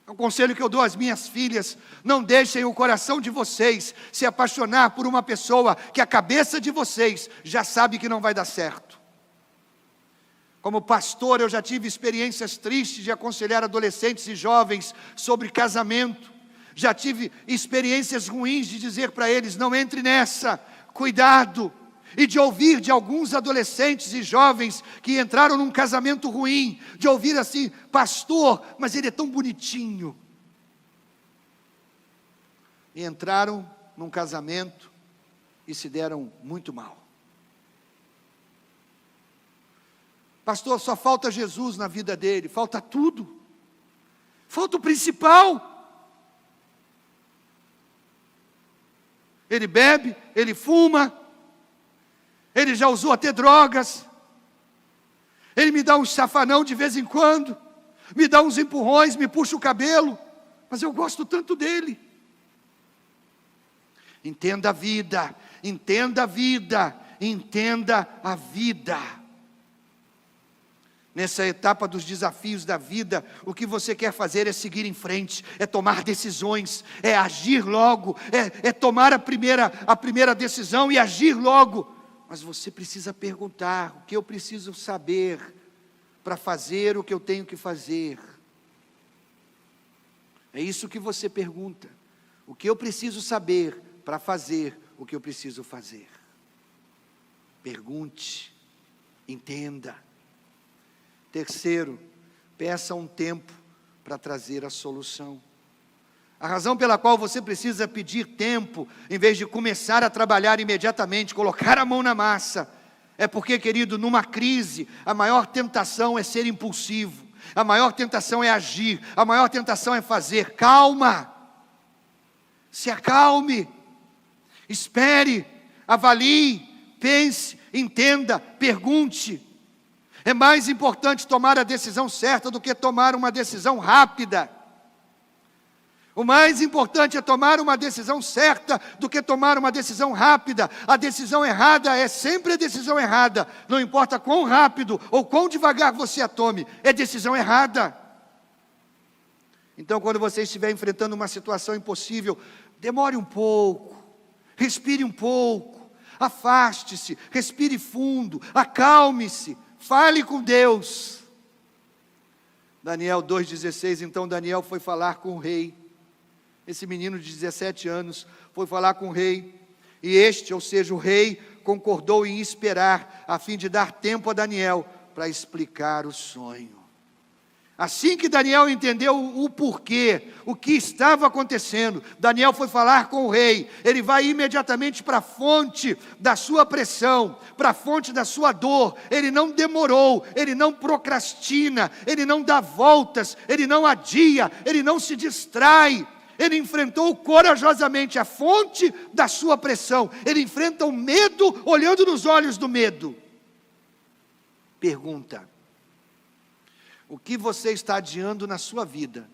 É um conselho que eu dou às minhas filhas: não deixem o coração de vocês se apaixonar por uma pessoa que a cabeça de vocês já sabe que não vai dar certo. Como pastor, eu já tive experiências tristes de aconselhar adolescentes e jovens sobre casamento. Já tive experiências ruins de dizer para eles: não entre nessa, cuidado. E de ouvir de alguns adolescentes e jovens que entraram num casamento ruim, de ouvir assim: pastor, mas ele é tão bonitinho. E entraram num casamento e se deram muito mal. Pastor, só falta Jesus na vida dele. Falta tudo. Falta o principal. Ele bebe, ele fuma, ele já usou até drogas, ele me dá um safanão de vez em quando, me dá uns empurrões, me puxa o cabelo, mas eu gosto tanto dele. Entenda a vida, entenda a vida, entenda a vida. Nessa etapa dos desafios da vida, o que você quer fazer é seguir em frente, é tomar decisões, é agir logo, é tomar a primeira decisão e agir logo. Mas você precisa perguntar: o que eu preciso saber para fazer o que eu tenho que fazer? É isso que você pergunta: o que eu preciso saber para fazer o que eu preciso fazer? Pergunte, entenda. Terceiro, peça um tempo para trazer a solução. A razão pela qual você precisa pedir tempo, em vez de começar a trabalhar imediatamente, colocar a mão na massa, é porque, querido, numa crise, a maior tentação é ser impulsivo, a maior tentação é agir, a maior tentação é fazer. Calma, se acalme, espere, avalie, pense, entenda, pergunte. É mais importante tomar a decisão certa do que tomar uma decisão rápida. O mais importante é tomar uma decisão certa do que tomar uma decisão rápida. A decisão errada é sempre a decisão errada. Não importa quão rápido ou quão devagar você a tome, é decisão errada. Então, quando você estiver enfrentando uma situação impossível, demore um pouco, respire um pouco, afaste-se, respire fundo, acalme-se, fale com Deus. Daniel 2,16, então Daniel foi falar com o rei. Esse menino de 17 anos foi falar com o rei. E este, ou seja, o rei, concordou em esperar, a fim de dar tempo a Daniel para explicar o sonho. Assim que Daniel entendeu o porquê, o que estava acontecendo, Daniel foi falar com o rei. Ele vai imediatamente para a fonte da sua pressão, para a fonte da sua dor. Ele não demorou, ele não procrastina, ele não dá voltas, ele não adia, ele não se distrai. Ele enfrentou corajosamente a fonte da sua pressão. Ele enfrenta o medo olhando nos olhos do medo. Pergunta: o que você está adiando na sua vida,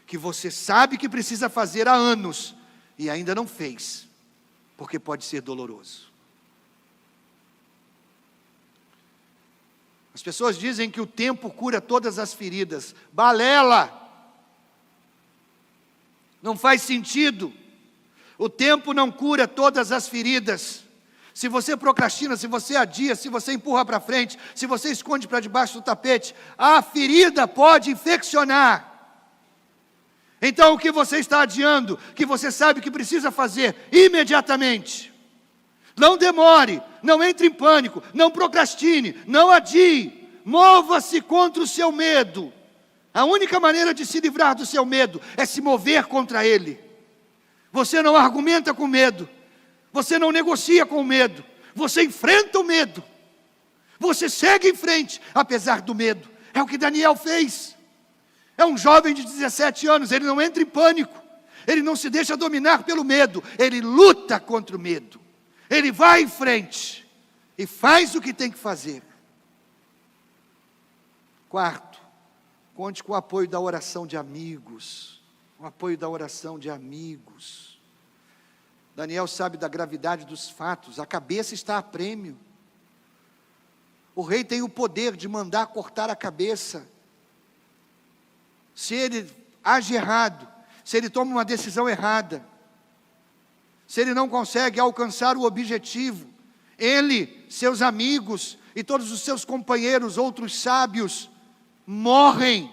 que você sabe que precisa fazer há anos, e ainda não fez, porque pode ser doloroso? As pessoas dizem que o tempo cura todas as feridas. Balela! Não faz sentido. O tempo não cura todas as feridas. Se você procrastina, se você adia, se você empurra para frente, se você esconde para debaixo do tapete, a ferida pode infeccionar. Então o que você está adiando, que você sabe que precisa fazer imediatamente? Não demore, não entre em pânico, não procrastine, não adie, mova-se contra o seu medo. A única maneira de se livrar do seu medo é se mover contra ele. Você não argumenta com medo, você não negocia com o medo, você enfrenta o medo, você segue em frente, apesar do medo. É o que Daniel fez. É um jovem de 17 anos, ele não entra em pânico, ele não se deixa dominar pelo medo, ele luta contra o medo, ele vai em frente e faz o que tem que fazer. Quarto, conte com o apoio da oração de amigos, o apoio da oração de amigos. Daniel sabe da gravidade dos fatos, a cabeça está a prêmio. O rei tem o poder de mandar cortar a cabeça. Se ele age errado, se ele toma uma decisão errada, se ele não consegue alcançar o objetivo, ele, seus amigos e todos os seus companheiros, outros sábios, morrem.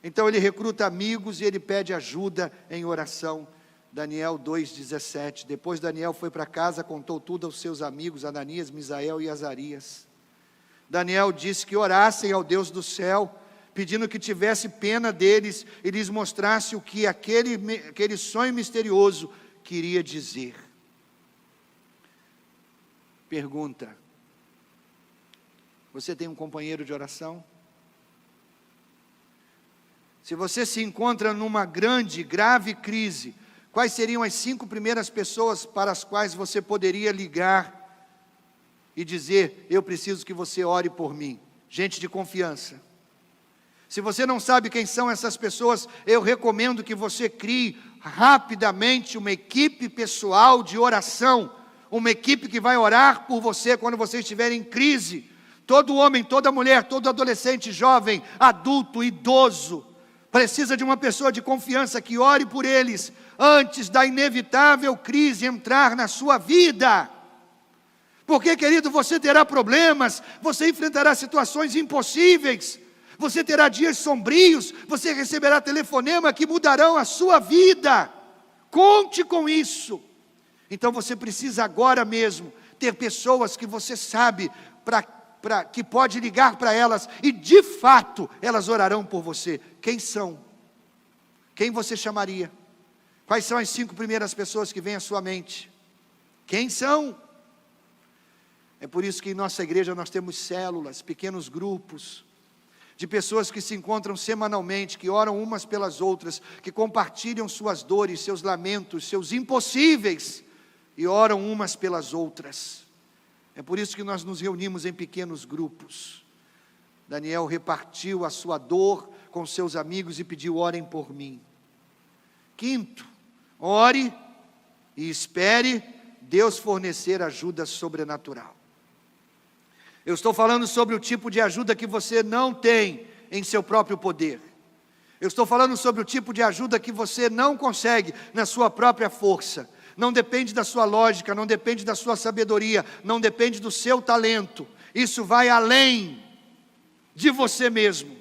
Então ele recruta amigos e ele pede ajuda em oração. Daniel 2,17. Depois Daniel foi para casa, contou tudo aos seus amigos, Ananias, Misael e Azarias. Daniel disse que orassem ao Deus do céu, pedindo que tivesse pena deles e lhes mostrasse o que aquele sonho misterioso queria dizer. Pergunta: você tem um companheiro de oração? Se você se encontra numa grande, grave crise, quais seriam as 5 primeiras pessoas para as quais você poderia ligar e dizer: eu preciso que você ore por mim? Gente de confiança. Se você não sabe quem são essas pessoas, eu recomendo que você crie rapidamente uma equipe pessoal de oração, uma equipe que vai orar por você quando você estiver em crise. Todo homem, toda mulher, todo adolescente, jovem, adulto, idoso, precisa de uma pessoa de confiança que ore por eles, antes da inevitável crise entrar na sua vida. Porque, querido, você terá problemas, você enfrentará situações impossíveis, você terá dias sombrios, você receberá telefonema que mudarão a sua vida. Conte com isso. Então você precisa agora mesmo ter pessoas que você sabe que pode ligar para elas e de fato elas orarão por você. Quem são? Quem você chamaria? Quais são as 5 primeiras pessoas que vêm à sua mente? Quem são? É por isso que em nossa igreja nós temos células, pequenos grupos, de pessoas que se encontram semanalmente, que oram umas pelas outras, que compartilham suas dores, seus lamentos, seus impossíveis, e oram umas pelas outras. É por isso que nós nos reunimos em pequenos grupos. Daniel repartiu a sua dor com seus amigos e pediu: orem por mim. Quinto, ore e espere Deus fornecer ajuda sobrenatural. Eu estou falando sobre o tipo de ajuda que você não tem em seu próprio poder. Eu estou falando sobre o tipo de ajuda que você não consegue na sua própria força. Não depende da sua lógica, não depende da sua sabedoria, não depende do seu talento. Isso vai além de você mesmo.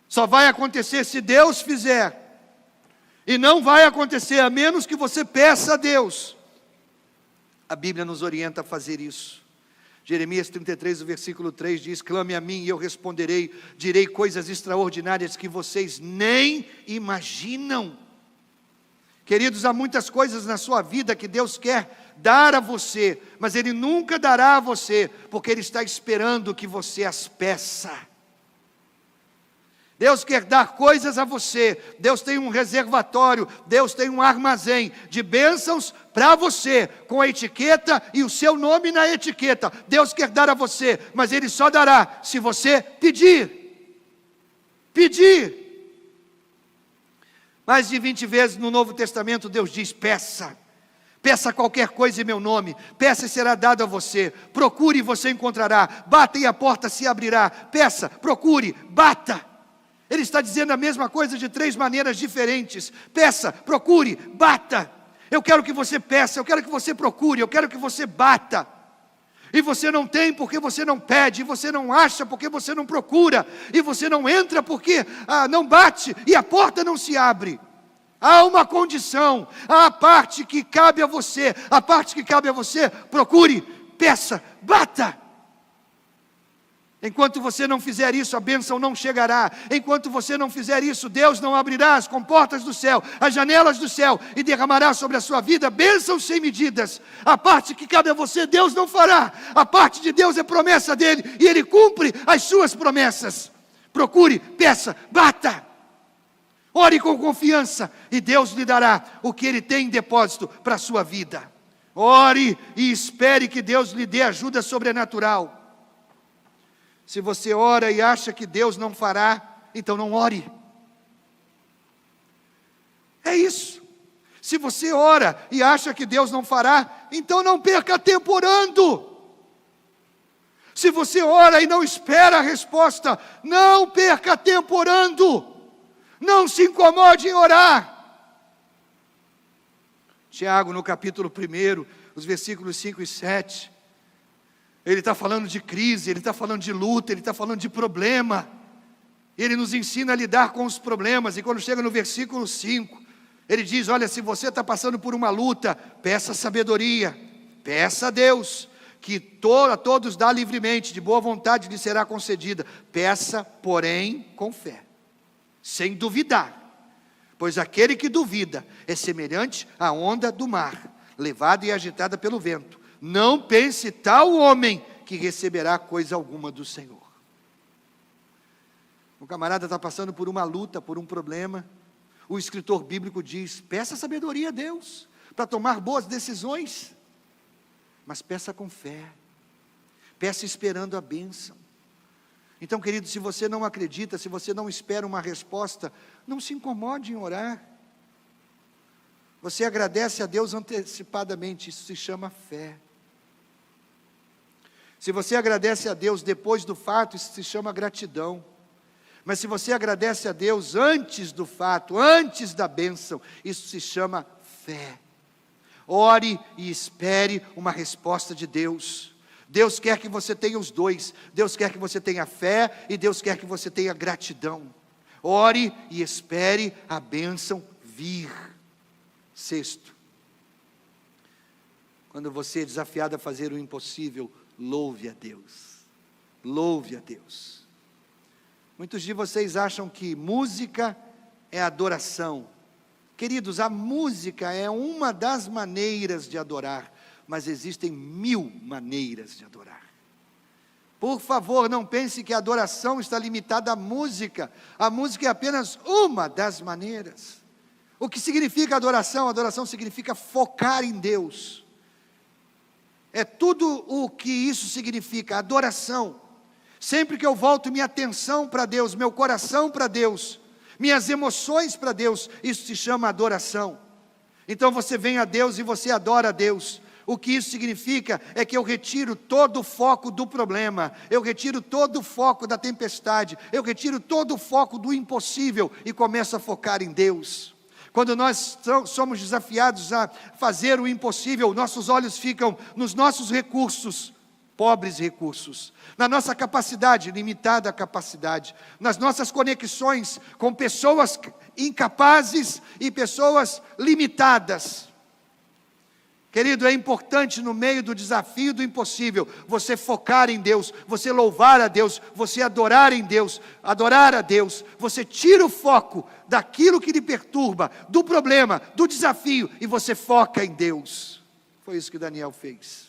Só vai acontecer se Deus fizer. E não vai acontecer a menos que você peça a Deus. A Bíblia nos orienta a fazer isso. Jeremias 33, o versículo 3 diz: clame a mim e eu responderei, direi coisas extraordinárias que vocês nem imaginam. Queridos, há muitas coisas na sua vida que Deus quer dar a você, mas Ele nunca dará a você, porque Ele está esperando que você as peça. Deus quer dar coisas a você, Deus tem um reservatório, Deus tem um armazém de bênçãos para você, com a etiqueta e o seu nome na etiqueta. Deus quer dar a você, mas Ele só dará se você pedir. Pedir. Mais de 20 vezes no Novo Testamento Deus diz: peça. Peça qualquer coisa em meu nome, peça e será dado a você. Procure e você encontrará, bata e a porta se abrirá. Peça, procure, bata. Ele está dizendo a mesma coisa de 3 maneiras diferentes. Peça, procure, bata. Eu quero que você peça, eu quero que você procure, eu quero que você bata. E você não tem porque você não pede, e você não acha porque você não procura, e você não entra porque não bate, e a porta não se abre. Há uma condição, há a parte que cabe a você, a parte que cabe a você, procure, peça, bata. Enquanto você não fizer isso, a bênção não chegará. Enquanto você não fizer isso, Deus não abrirá as comportas do céu, as janelas do céu, e derramará sobre a sua vida bênçãos sem medidas. A parte que cabe a você, Deus não fará. A parte de Deus é promessa dEle, e Ele cumpre as suas promessas. Procure, peça, bata. Ore com confiança, e Deus lhe dará o que Ele tem em depósito para a sua vida. Ore e espere que Deus lhe dê ajuda sobrenatural. Se você ora e acha que Deus não fará, então não ore. É isso. Se você ora e acha que Deus não fará, então não perca tempo orando. Se você ora e não espera a resposta, não perca tempo orando. Não se incomode em orar. Tiago, no capítulo 1, os versículos 5 e 7, ele está falando de crise, ele está falando de luta, ele está falando de problema. Ele nos ensina a lidar com os problemas. E quando chega no versículo 5, ele diz: olha, se você está passando por uma luta, peça sabedoria, peça a Deus, que a todos dá livremente, de boa vontade lhe será concedida. Peça, porém, com fé, sem duvidar. Pois aquele que duvida é semelhante à onda do mar, levada e agitada pelo vento. Não pense tal homem que receberá coisa alguma do Senhor. O camarada está passando por uma luta, por um problema. O escritor bíblico diz: peça sabedoria a Deus, para tomar boas decisões. Mas peça com fé. Peça esperando a bênção. Então, querido, se você não acredita, se você não espera uma resposta, não se incomode em orar. Você agradece a Deus antecipadamente, isso se chama fé. Se você agradece a Deus depois do fato, isso se chama gratidão. Mas se você agradece a Deus antes do fato, antes da bênção, isso se chama fé. Ore e espere uma resposta de Deus. Deus quer que você tenha os dois. Deus quer que você tenha fé e Deus quer que você tenha gratidão. Ore e espere a bênção vir. 6. Quando você é desafiado a fazer o impossível, louve a Deus. Louve a Deus. Muitos de vocês acham que música é adoração. Queridos, a música é uma das maneiras de adorar, mas existem 1000 maneiras de adorar. Por favor, não pense que a adoração está limitada à música. A música é apenas uma das maneiras. O que significa adoração? Adoração significa focar em Deus. É tudo o que isso significa, adoração. Sempre que eu volto minha atenção para Deus, meu coração para Deus, minhas emoções para Deus, isso se chama adoração. Então você vem a Deus e você adora a Deus. O que isso significa é que eu retiro todo o foco do problema, eu retiro todo o foco da tempestade, eu retiro todo o foco do impossível e começo a focar em Deus. Quando nós somos desafiados a fazer o impossível, nossos olhos ficam nos nossos recursos, pobres recursos, na nossa capacidade, limitada capacidade, nas nossas conexões com pessoas incapazes e pessoas limitadas. Querido, é importante no meio do desafio do impossível, você focar em Deus, você louvar a Deus, você adorar em Deus, adorar a Deus, você tira o foco daquilo que lhe perturba, do problema, do desafio, e você foca em Deus. Foi isso que Daniel fez.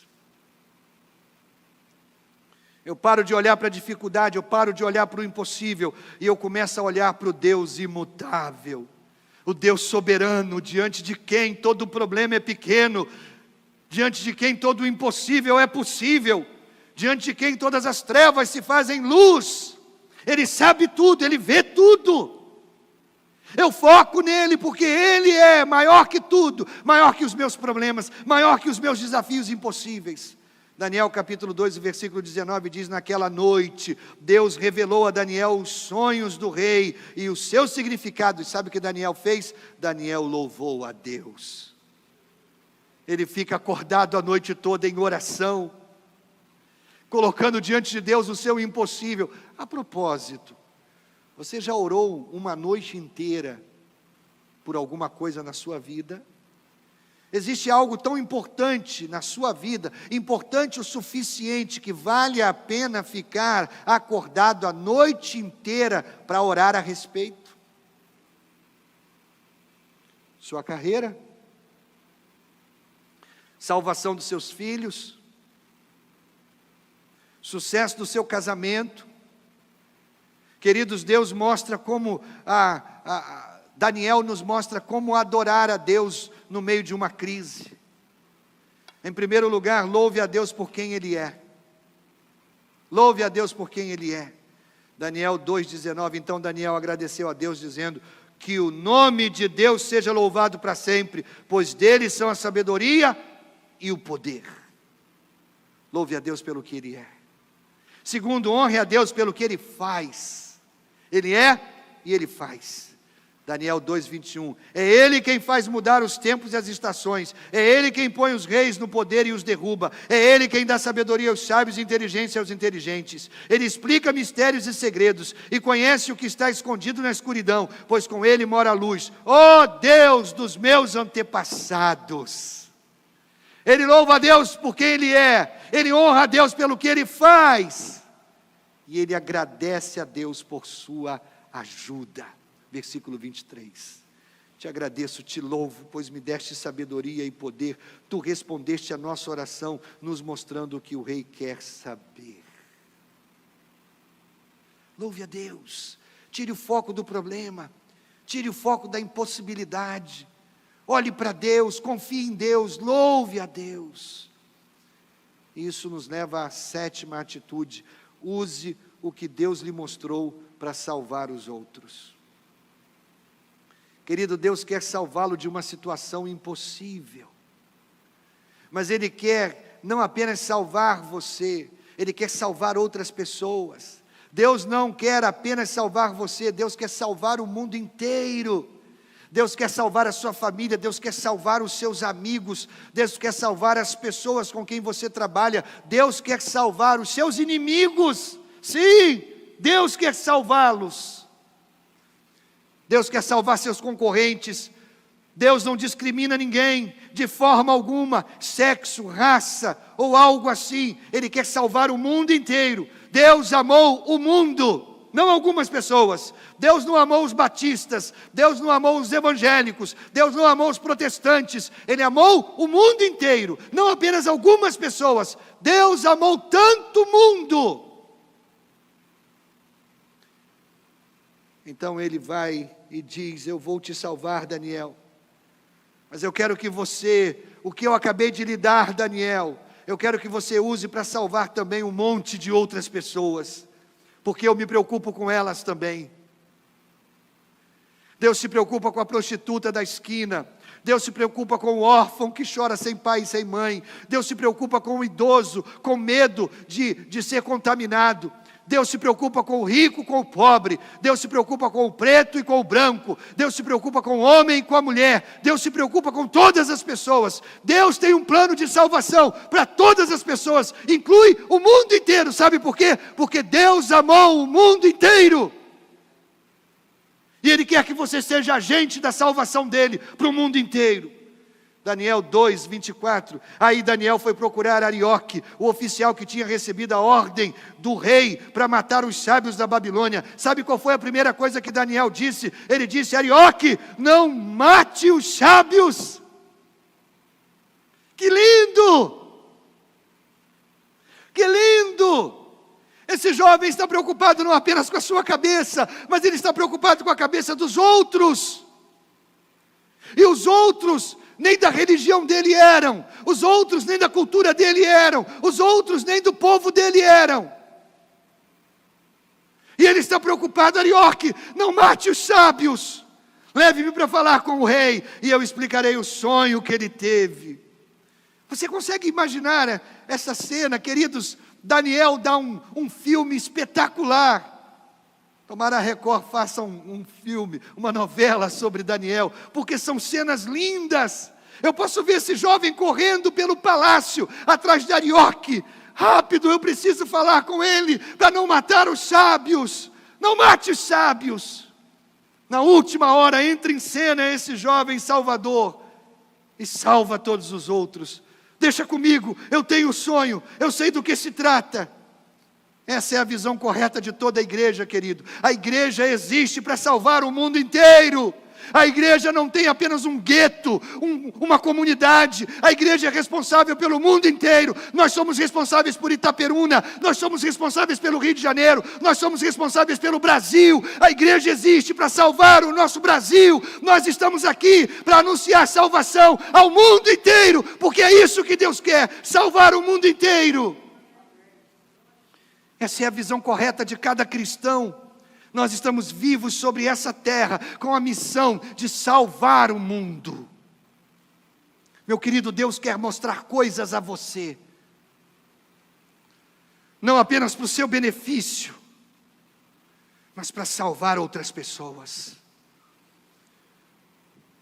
Eu paro de olhar para a dificuldade, eu paro de olhar para o impossível, e eu começo a olhar para o Deus imutável, o Deus soberano, diante de quem todo problema é pequeno, diante de quem todo o impossível é possível, diante de quem todas as trevas se fazem luz. Ele sabe tudo, Ele vê tudo. Eu foco nele porque Ele é maior que tudo, maior que os meus problemas, maior que os meus desafios impossíveis. Daniel capítulo 2, versículo 19 diz: naquela noite, Deus revelou a Daniel os sonhos do rei e o seu significado. E sabe o que Daniel fez? Daniel louvou a Deus. Ele fica acordado a noite toda em oração, colocando diante de Deus o seu impossível. A propósito, você já orou uma noite inteira por alguma coisa na sua vida? Existe algo tão importante na sua vida, importante o suficiente, que vale a pena ficar acordado a noite inteira para orar a respeito? Sua carreira? Salvação dos seus filhos? Sucesso do seu casamento? Queridos, Deus mostra como Daniel nos mostra como adorar a Deus no meio de uma crise. Em primeiro lugar, louve a Deus por quem Ele é. Louve a Deus por quem Ele é. Daniel 2,19, então Daniel agradeceu a Deus dizendo: que o nome de Deus seja louvado para sempre, pois dele são a sabedoria e o poder. Louve a Deus pelo que Ele é. Segundo, honre a Deus pelo que Ele faz. Ele é e Ele faz. Daniel 2,21, é Ele quem faz mudar os tempos e as estações, é Ele quem põe os reis no poder e os derruba, é Ele quem dá sabedoria aos sábios e inteligência aos inteligentes. Ele explica mistérios e segredos, e conhece o que está escondido na escuridão, pois com Ele mora a luz. Ó Deus dos meus antepassados! Ele louva a Deus por quem Ele é, ele honra a Deus pelo que Ele faz, e ele agradece a Deus por sua ajuda. Versículo 23, te agradeço, te louvo, pois me deste sabedoria e poder, tu respondeste a nossa oração, nos mostrando o que o rei quer saber. Louve a Deus, tire o foco do problema, tire o foco da impossibilidade, olhe para Deus, confie em Deus, louve a Deus. Isso nos leva à sétima atitude: use o que Deus lhe mostrou para salvar os outros. Querido, Deus quer salvá-lo de uma situação impossível, mas Ele quer não apenas salvar você, Ele quer salvar outras pessoas. Deus não quer apenas salvar você, Deus quer salvar o mundo inteiro. Deus quer salvar a sua família, Deus quer salvar os seus amigos, Deus quer salvar as pessoas com quem você trabalha, Deus quer salvar os seus inimigos. Sim, Deus quer salvá-los. Deus quer salvar seus concorrentes. Deus não discrimina ninguém, de forma alguma, sexo, raça ou algo assim. Ele quer salvar o mundo inteiro. Deus amou o mundo, não algumas pessoas. Deus não amou os batistas, Deus não amou os evangélicos, Deus não amou os protestantes. Ele amou o mundo inteiro, não apenas algumas pessoas. Deus amou tanto o mundo. Então Ele vai e diz: eu vou te salvar, Daniel, mas eu quero que você, o que eu acabei de lhe dar, Daniel, eu quero que você use para salvar também um monte de outras pessoas, porque eu me preocupo com elas também. Deus se preocupa com a prostituta da esquina, Deus se preocupa com o órfão que chora sem pai e sem mãe. Deus se preocupa com o idoso, com medo de ser contaminado. Deus se preocupa com o rico, com o pobre. Deus se preocupa com o preto e com o branco. Deus se preocupa com o homem e com a mulher. Deus se preocupa com todas as pessoas. Deus tem um plano de salvação para todas as pessoas, inclui o mundo inteiro. Sabe por quê? Porque Deus amou o mundo inteiro. E Ele quer que você seja agente da salvação dEle para o mundo inteiro. Daniel 2, 24, aí Daniel foi procurar Arioque, o oficial que tinha recebido a ordem do rei para matar os sábios da Babilônia. Sabe qual foi a primeira coisa que Daniel disse? Ele disse: Arioque, não mate os sábios. Que lindo! Que lindo! Esse jovem está preocupado não apenas com a sua cabeça, mas ele está preocupado com a cabeça dos outros. E os outros nem da religião dele eram, os outros nem da cultura dele eram, os outros nem do povo dele eram. E ele está preocupado: Arioque, não mate os sábios, leve-me para falar com o rei, e eu explicarei o sonho que ele teve. Você consegue imaginar essa cena, queridos? Daniel dá um filme espetacular. Tomara a Record faça um filme, uma novela sobre Daniel, porque são cenas lindas. Eu posso ver esse jovem correndo pelo palácio, atrás de Arioque. Rápido, eu preciso falar com ele, para não matar os sábios. Não mate os sábios. Na última hora entra em cena esse jovem salvador, e salva todos os outros. Deixa comigo, eu tenho sonho, eu sei do que se trata. Essa é a visão correta de toda a igreja, querido. A igreja existe para salvar o mundo inteiro. A igreja não tem apenas um gueto, uma comunidade. A igreja é responsável pelo mundo inteiro. Nós somos responsáveis por Itaperuna, nós somos responsáveis pelo Rio de Janeiro, nós somos responsáveis pelo Brasil. A igreja existe para salvar o nosso Brasil. Nós estamos aqui para anunciar salvação ao mundo inteiro, porque é isso que Deus quer, salvar o mundo inteiro. Essa é a visão correta de cada cristão. Nós estamos vivos sobre essa terra com a missão de salvar o mundo. Meu querido, Deus quer mostrar coisas a você, não apenas para o seu benefício, mas para salvar outras pessoas.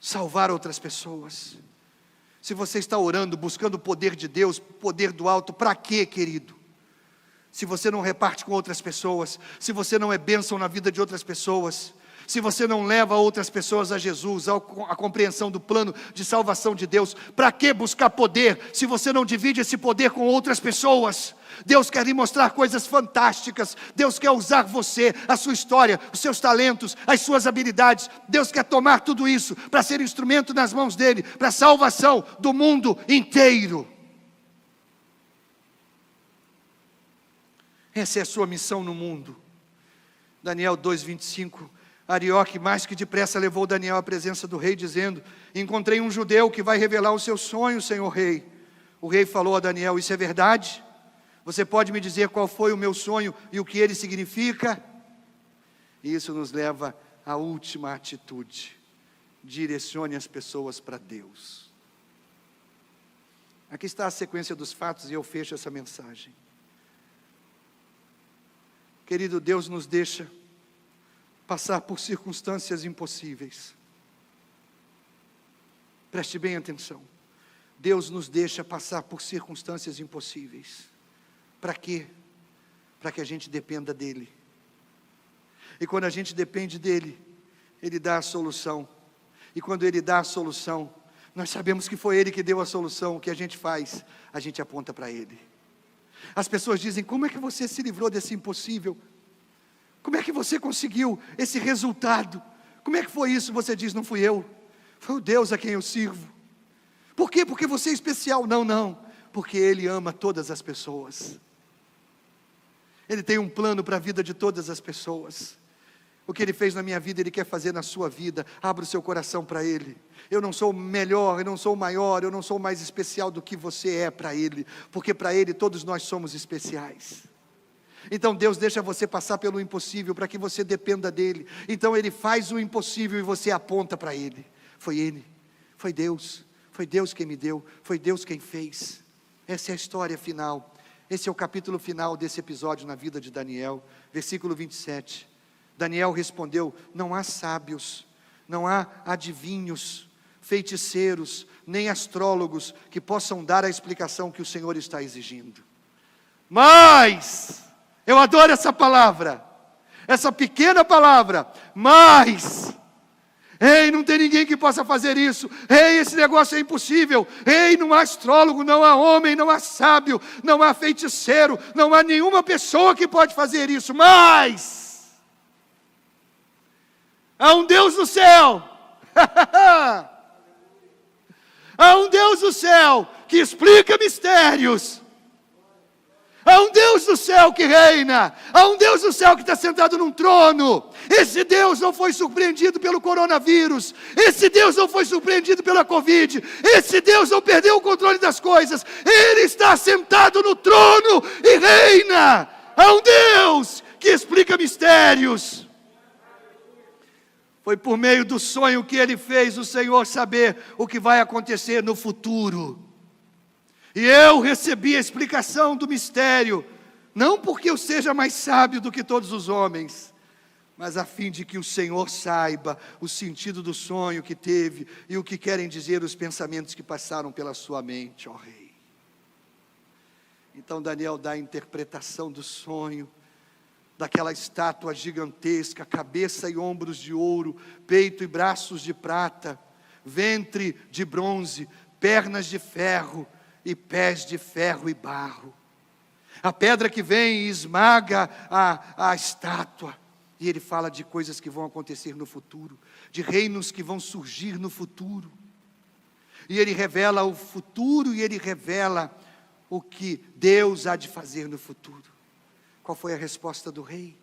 Salvar outras pessoas. Se você está orando, buscando o poder de Deus, poder do alto, para quê, querido? Se você não reparte com outras pessoas, se você não é bênção na vida de outras pessoas, se você não leva outras pessoas a Jesus, a compreensão do plano de salvação de Deus, para que buscar poder, se você não divide esse poder com outras pessoas? Deus quer lhe mostrar coisas fantásticas. Deus quer usar você, a sua história, os seus talentos, as suas habilidades. Deus quer tomar tudo isso para ser instrumento nas mãos dEle, para a salvação do mundo inteiro. Essa é a sua missão no mundo. Daniel 2:25, Arioque mais que depressa levou Daniel à presença do rei, dizendo: encontrei um judeu que vai revelar o seu sonho, senhor rei. O rei falou a Daniel: isso é verdade? Você pode me dizer qual foi o meu sonho e o que ele significa? E isso nos leva à última atitude: direcione as pessoas para Deus. Aqui está a sequência dos fatos e eu fecho essa mensagem. Querido, Deus nos deixa passar por circunstâncias impossíveis. Preste bem atenção. Deus nos deixa passar por circunstâncias impossíveis. Para quê? Para que a gente dependa dEle. E quando a gente depende dEle, Ele dá a solução. E quando Ele dá a solução, nós sabemos que foi Ele que deu a solução. O que a gente faz? A gente aponta para Ele. As pessoas dizem: como é que você se livrou desse impossível? Como é que você conseguiu esse resultado? Como é que foi isso? Você diz: não fui eu, foi o Deus a quem eu sirvo. Por quê? Porque você é especial? Não, porque Ele ama todas as pessoas. Ele tem um plano para a vida de todas as pessoas. O que Ele fez na minha vida, Ele quer fazer na sua vida. Abra o seu coração para Ele. Eu não sou melhor, eu não sou maior, eu não sou mais especial do que você é para Ele, porque para Ele todos nós somos especiais. Então Deus deixa você passar pelo impossível para que você dependa dEle. Então Ele faz o impossível e você aponta para Ele. Foi Foi Deus quem me deu, foi Deus quem fez. Essa é a história final. Esse é o capítulo final desse episódio na vida de Daniel, versículo 27. Daniel respondeu: não há sábios, não há adivinhos, feiticeiros, nem astrólogos que possam dar a explicação que o Senhor está exigindo. Mas, eu adoro essa palavra, essa pequena palavra, mas... Ei, não tem ninguém que possa fazer isso. Ei, esse negócio é impossível. Ei, não há astrólogo, não há homem, não há sábio, não há feiticeiro, não há nenhuma pessoa que pode fazer isso. Mas há um Deus no céu. Há um Deus no céu que explica mistérios. Há um Deus do céu que reina, há um Deus do céu que está sentado num trono. Esse Deus não foi surpreendido pelo coronavírus, esse Deus não foi surpreendido pela Covid, esse Deus não perdeu o controle das coisas, Ele está sentado no trono e reina. Há um Deus que explica mistérios. Foi por meio do sonho que Ele fez o Senhor saber o que vai acontecer no futuro. E eu recebi a explicação do mistério, não porque eu seja mais sábio do que todos os homens, mas a fim de que o Senhor saiba o sentido do sonho que teve e o que querem dizer os pensamentos que passaram pela sua mente, ó rei. Então Daniel dá a interpretação do sonho, daquela estátua gigantesca, cabeça e ombros de ouro, peito e braços de prata, ventre de bronze, pernas de ferro, e pés de ferro e barro. A pedra que vem e esmaga a estátua. E ele fala de coisas que vão acontecer no futuro, de reinos que vão surgir no futuro. E ele revela o futuro e ele revela o que Deus há de fazer no futuro. Qual foi a resposta do rei?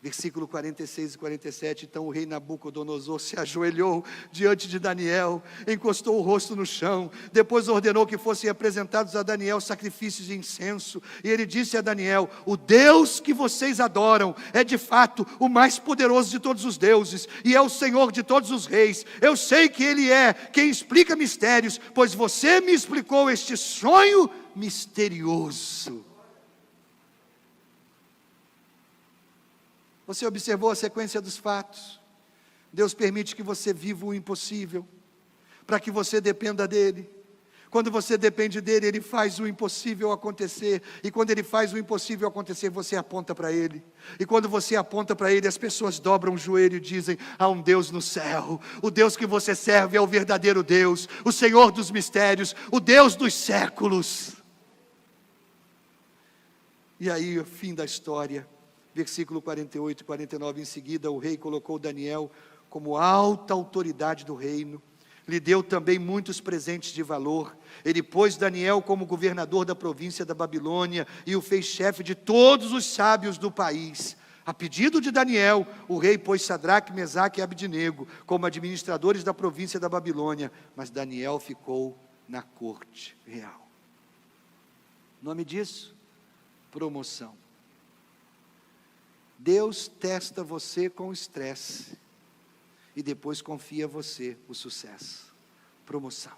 Versículo 46 e 47, então o rei Nabucodonosor se ajoelhou diante de Daniel, encostou o rosto no chão, depois ordenou que fossem apresentados a Daniel sacrifícios de incenso, e ele disse a Daniel: o Deus que vocês adoram é de fato o mais poderoso de todos os deuses, e é o Senhor de todos os reis. Eu sei que Ele é quem explica mistérios, pois você me explicou este sonho misterioso. Você observou a sequência dos fatos. Deus permite que você viva o impossível, para que você dependa dEle. Quando você depende dEle, Ele faz o impossível acontecer. E quando Ele faz o impossível acontecer, você aponta para Ele. E quando você aponta para Ele, as pessoas dobram o joelho e dizem: há um Deus no céu. O Deus que você serve é o verdadeiro Deus, o Senhor dos mistérios, o Deus dos séculos. E aí, o fim da história. Versículo 48 e 49, em seguida o rei colocou Daniel como alta autoridade do reino, lhe deu também muitos presentes de valor. Ele pôs Daniel como governador da província da Babilônia e o fez chefe de todos os sábios do país. A pedido de Daniel, o rei pôs Sadraque, Mesaque e Abdenego como administradores da província da Babilônia, mas Daniel ficou na corte real. O nome disso? Promoção. Deus testa você com estresse e depois confia a você o sucesso. Promoção.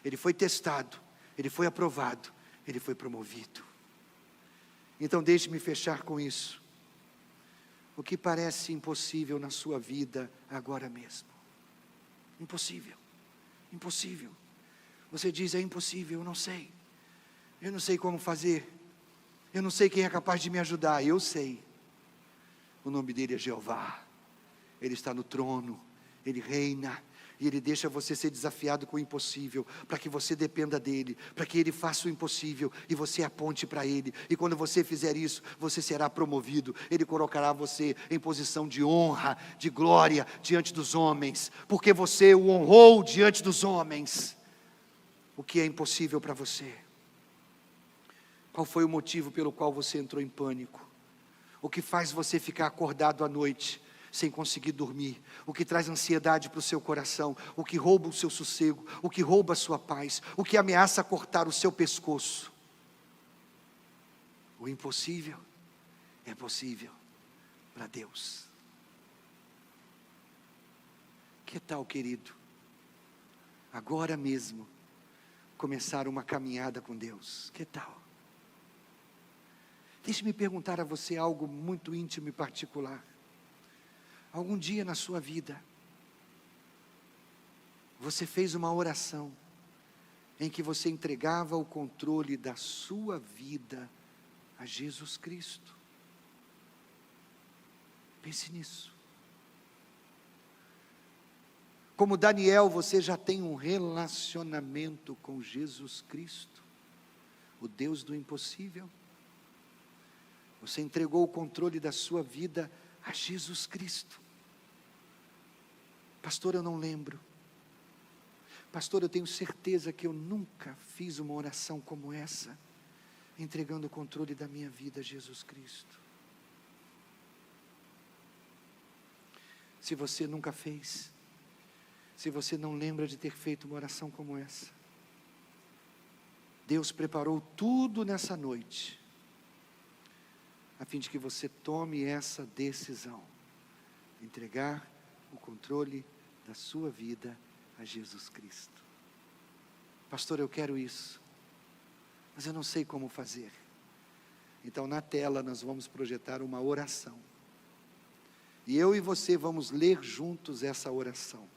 Ele foi testado, ele foi aprovado, ele foi promovido. Então deixe-me fechar com isso. O que parece impossível na sua vida agora mesmo? Impossível, impossível. Você diz: é impossível, eu não sei como fazer, eu não sei quem é capaz de me ajudar. Eu sei. O nome dele é Jeová. Ele está no trono, Ele reina, e Ele deixa você ser desafiado com o impossível, para que você dependa dEle, para que Ele faça o impossível, e você aponte para Ele, e quando você fizer isso, você será promovido. Ele colocará você em posição de honra, de glória, diante dos homens, porque você o honrou diante dos homens. O que é impossível para você? Qual foi o motivo pelo qual você entrou em pânico? O que faz você ficar acordado à noite, sem conseguir dormir? O que traz ansiedade para o seu coração? O que rouba o seu sossego? O que rouba a sua paz? O que ameaça cortar o seu pescoço? O impossível é possível para Deus. Que tal, querido? agora mesmo, começar uma caminhada com Deus. Que tal? Deixe-me perguntar a você algo muito íntimo e particular. Algum dia na sua vida, você fez uma oração em que você entregava o controle da sua vida a Jesus Cristo? Pense nisso. Como Daniel, você já tem um relacionamento com Jesus Cristo, o Deus do impossível. Você entregou o controle da sua vida a Jesus Cristo. Pastor, eu não lembro. Pastor, eu tenho certeza que eu nunca fiz uma oração como essa, entregando o controle da minha vida a Jesus Cristo. Se você nunca fez, se você não lembra de ter feito uma oração como essa, Deus preparou tudo nessa noite, a fim de que você tome essa decisão, entregar o controle da sua vida a Jesus Cristo. Pastor, eu quero isso, mas eu não sei como fazer. Então na tela nós vamos projetar uma oração, e eu e você vamos ler juntos essa oração.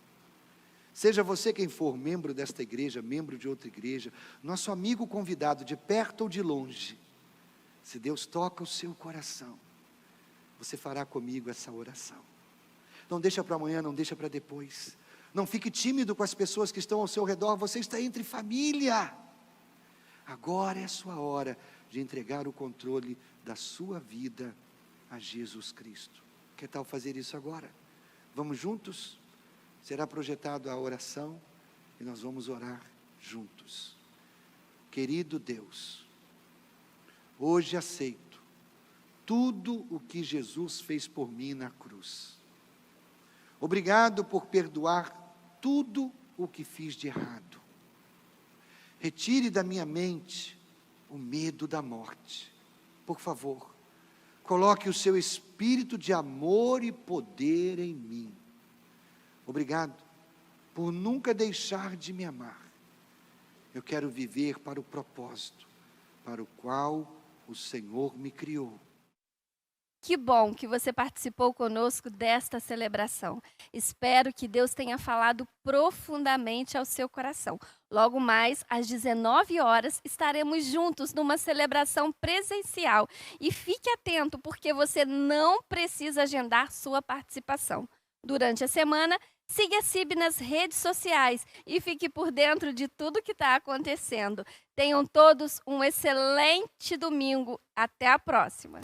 Seja você quem for, membro desta igreja, membro de outra igreja, nosso amigo convidado de perto ou de longe, se Deus toca o seu coração, você fará comigo essa oração. Não deixa para amanhã, não deixa para depois. Não fique tímido com as pessoas que estão ao seu redor, você está entre família. Agora é a sua hora de entregar o controle da sua vida a Jesus Cristo. Que tal fazer isso agora? Vamos juntos? Será projetada a oração e nós vamos orar juntos. Querido Deus, hoje aceito tudo o que Jesus fez por mim na cruz. Obrigado por perdoar tudo o que fiz de errado. Retire da minha mente o medo da morte. Por favor, coloque o seu espírito de amor e poder em mim. Obrigado por nunca deixar de me amar. Eu quero viver para o propósito para o qual o Senhor me criou. Que bom que você participou conosco desta celebração. Espero que Deus tenha falado profundamente ao seu coração. Logo mais, às 19 horas, estaremos juntos numa celebração presencial. E fique atento, porque você não precisa agendar sua participação. Durante a semana, siga a CIB nas redes sociais e fique por dentro de tudo que está acontecendo. Tenham todos um excelente domingo. Até a próxima!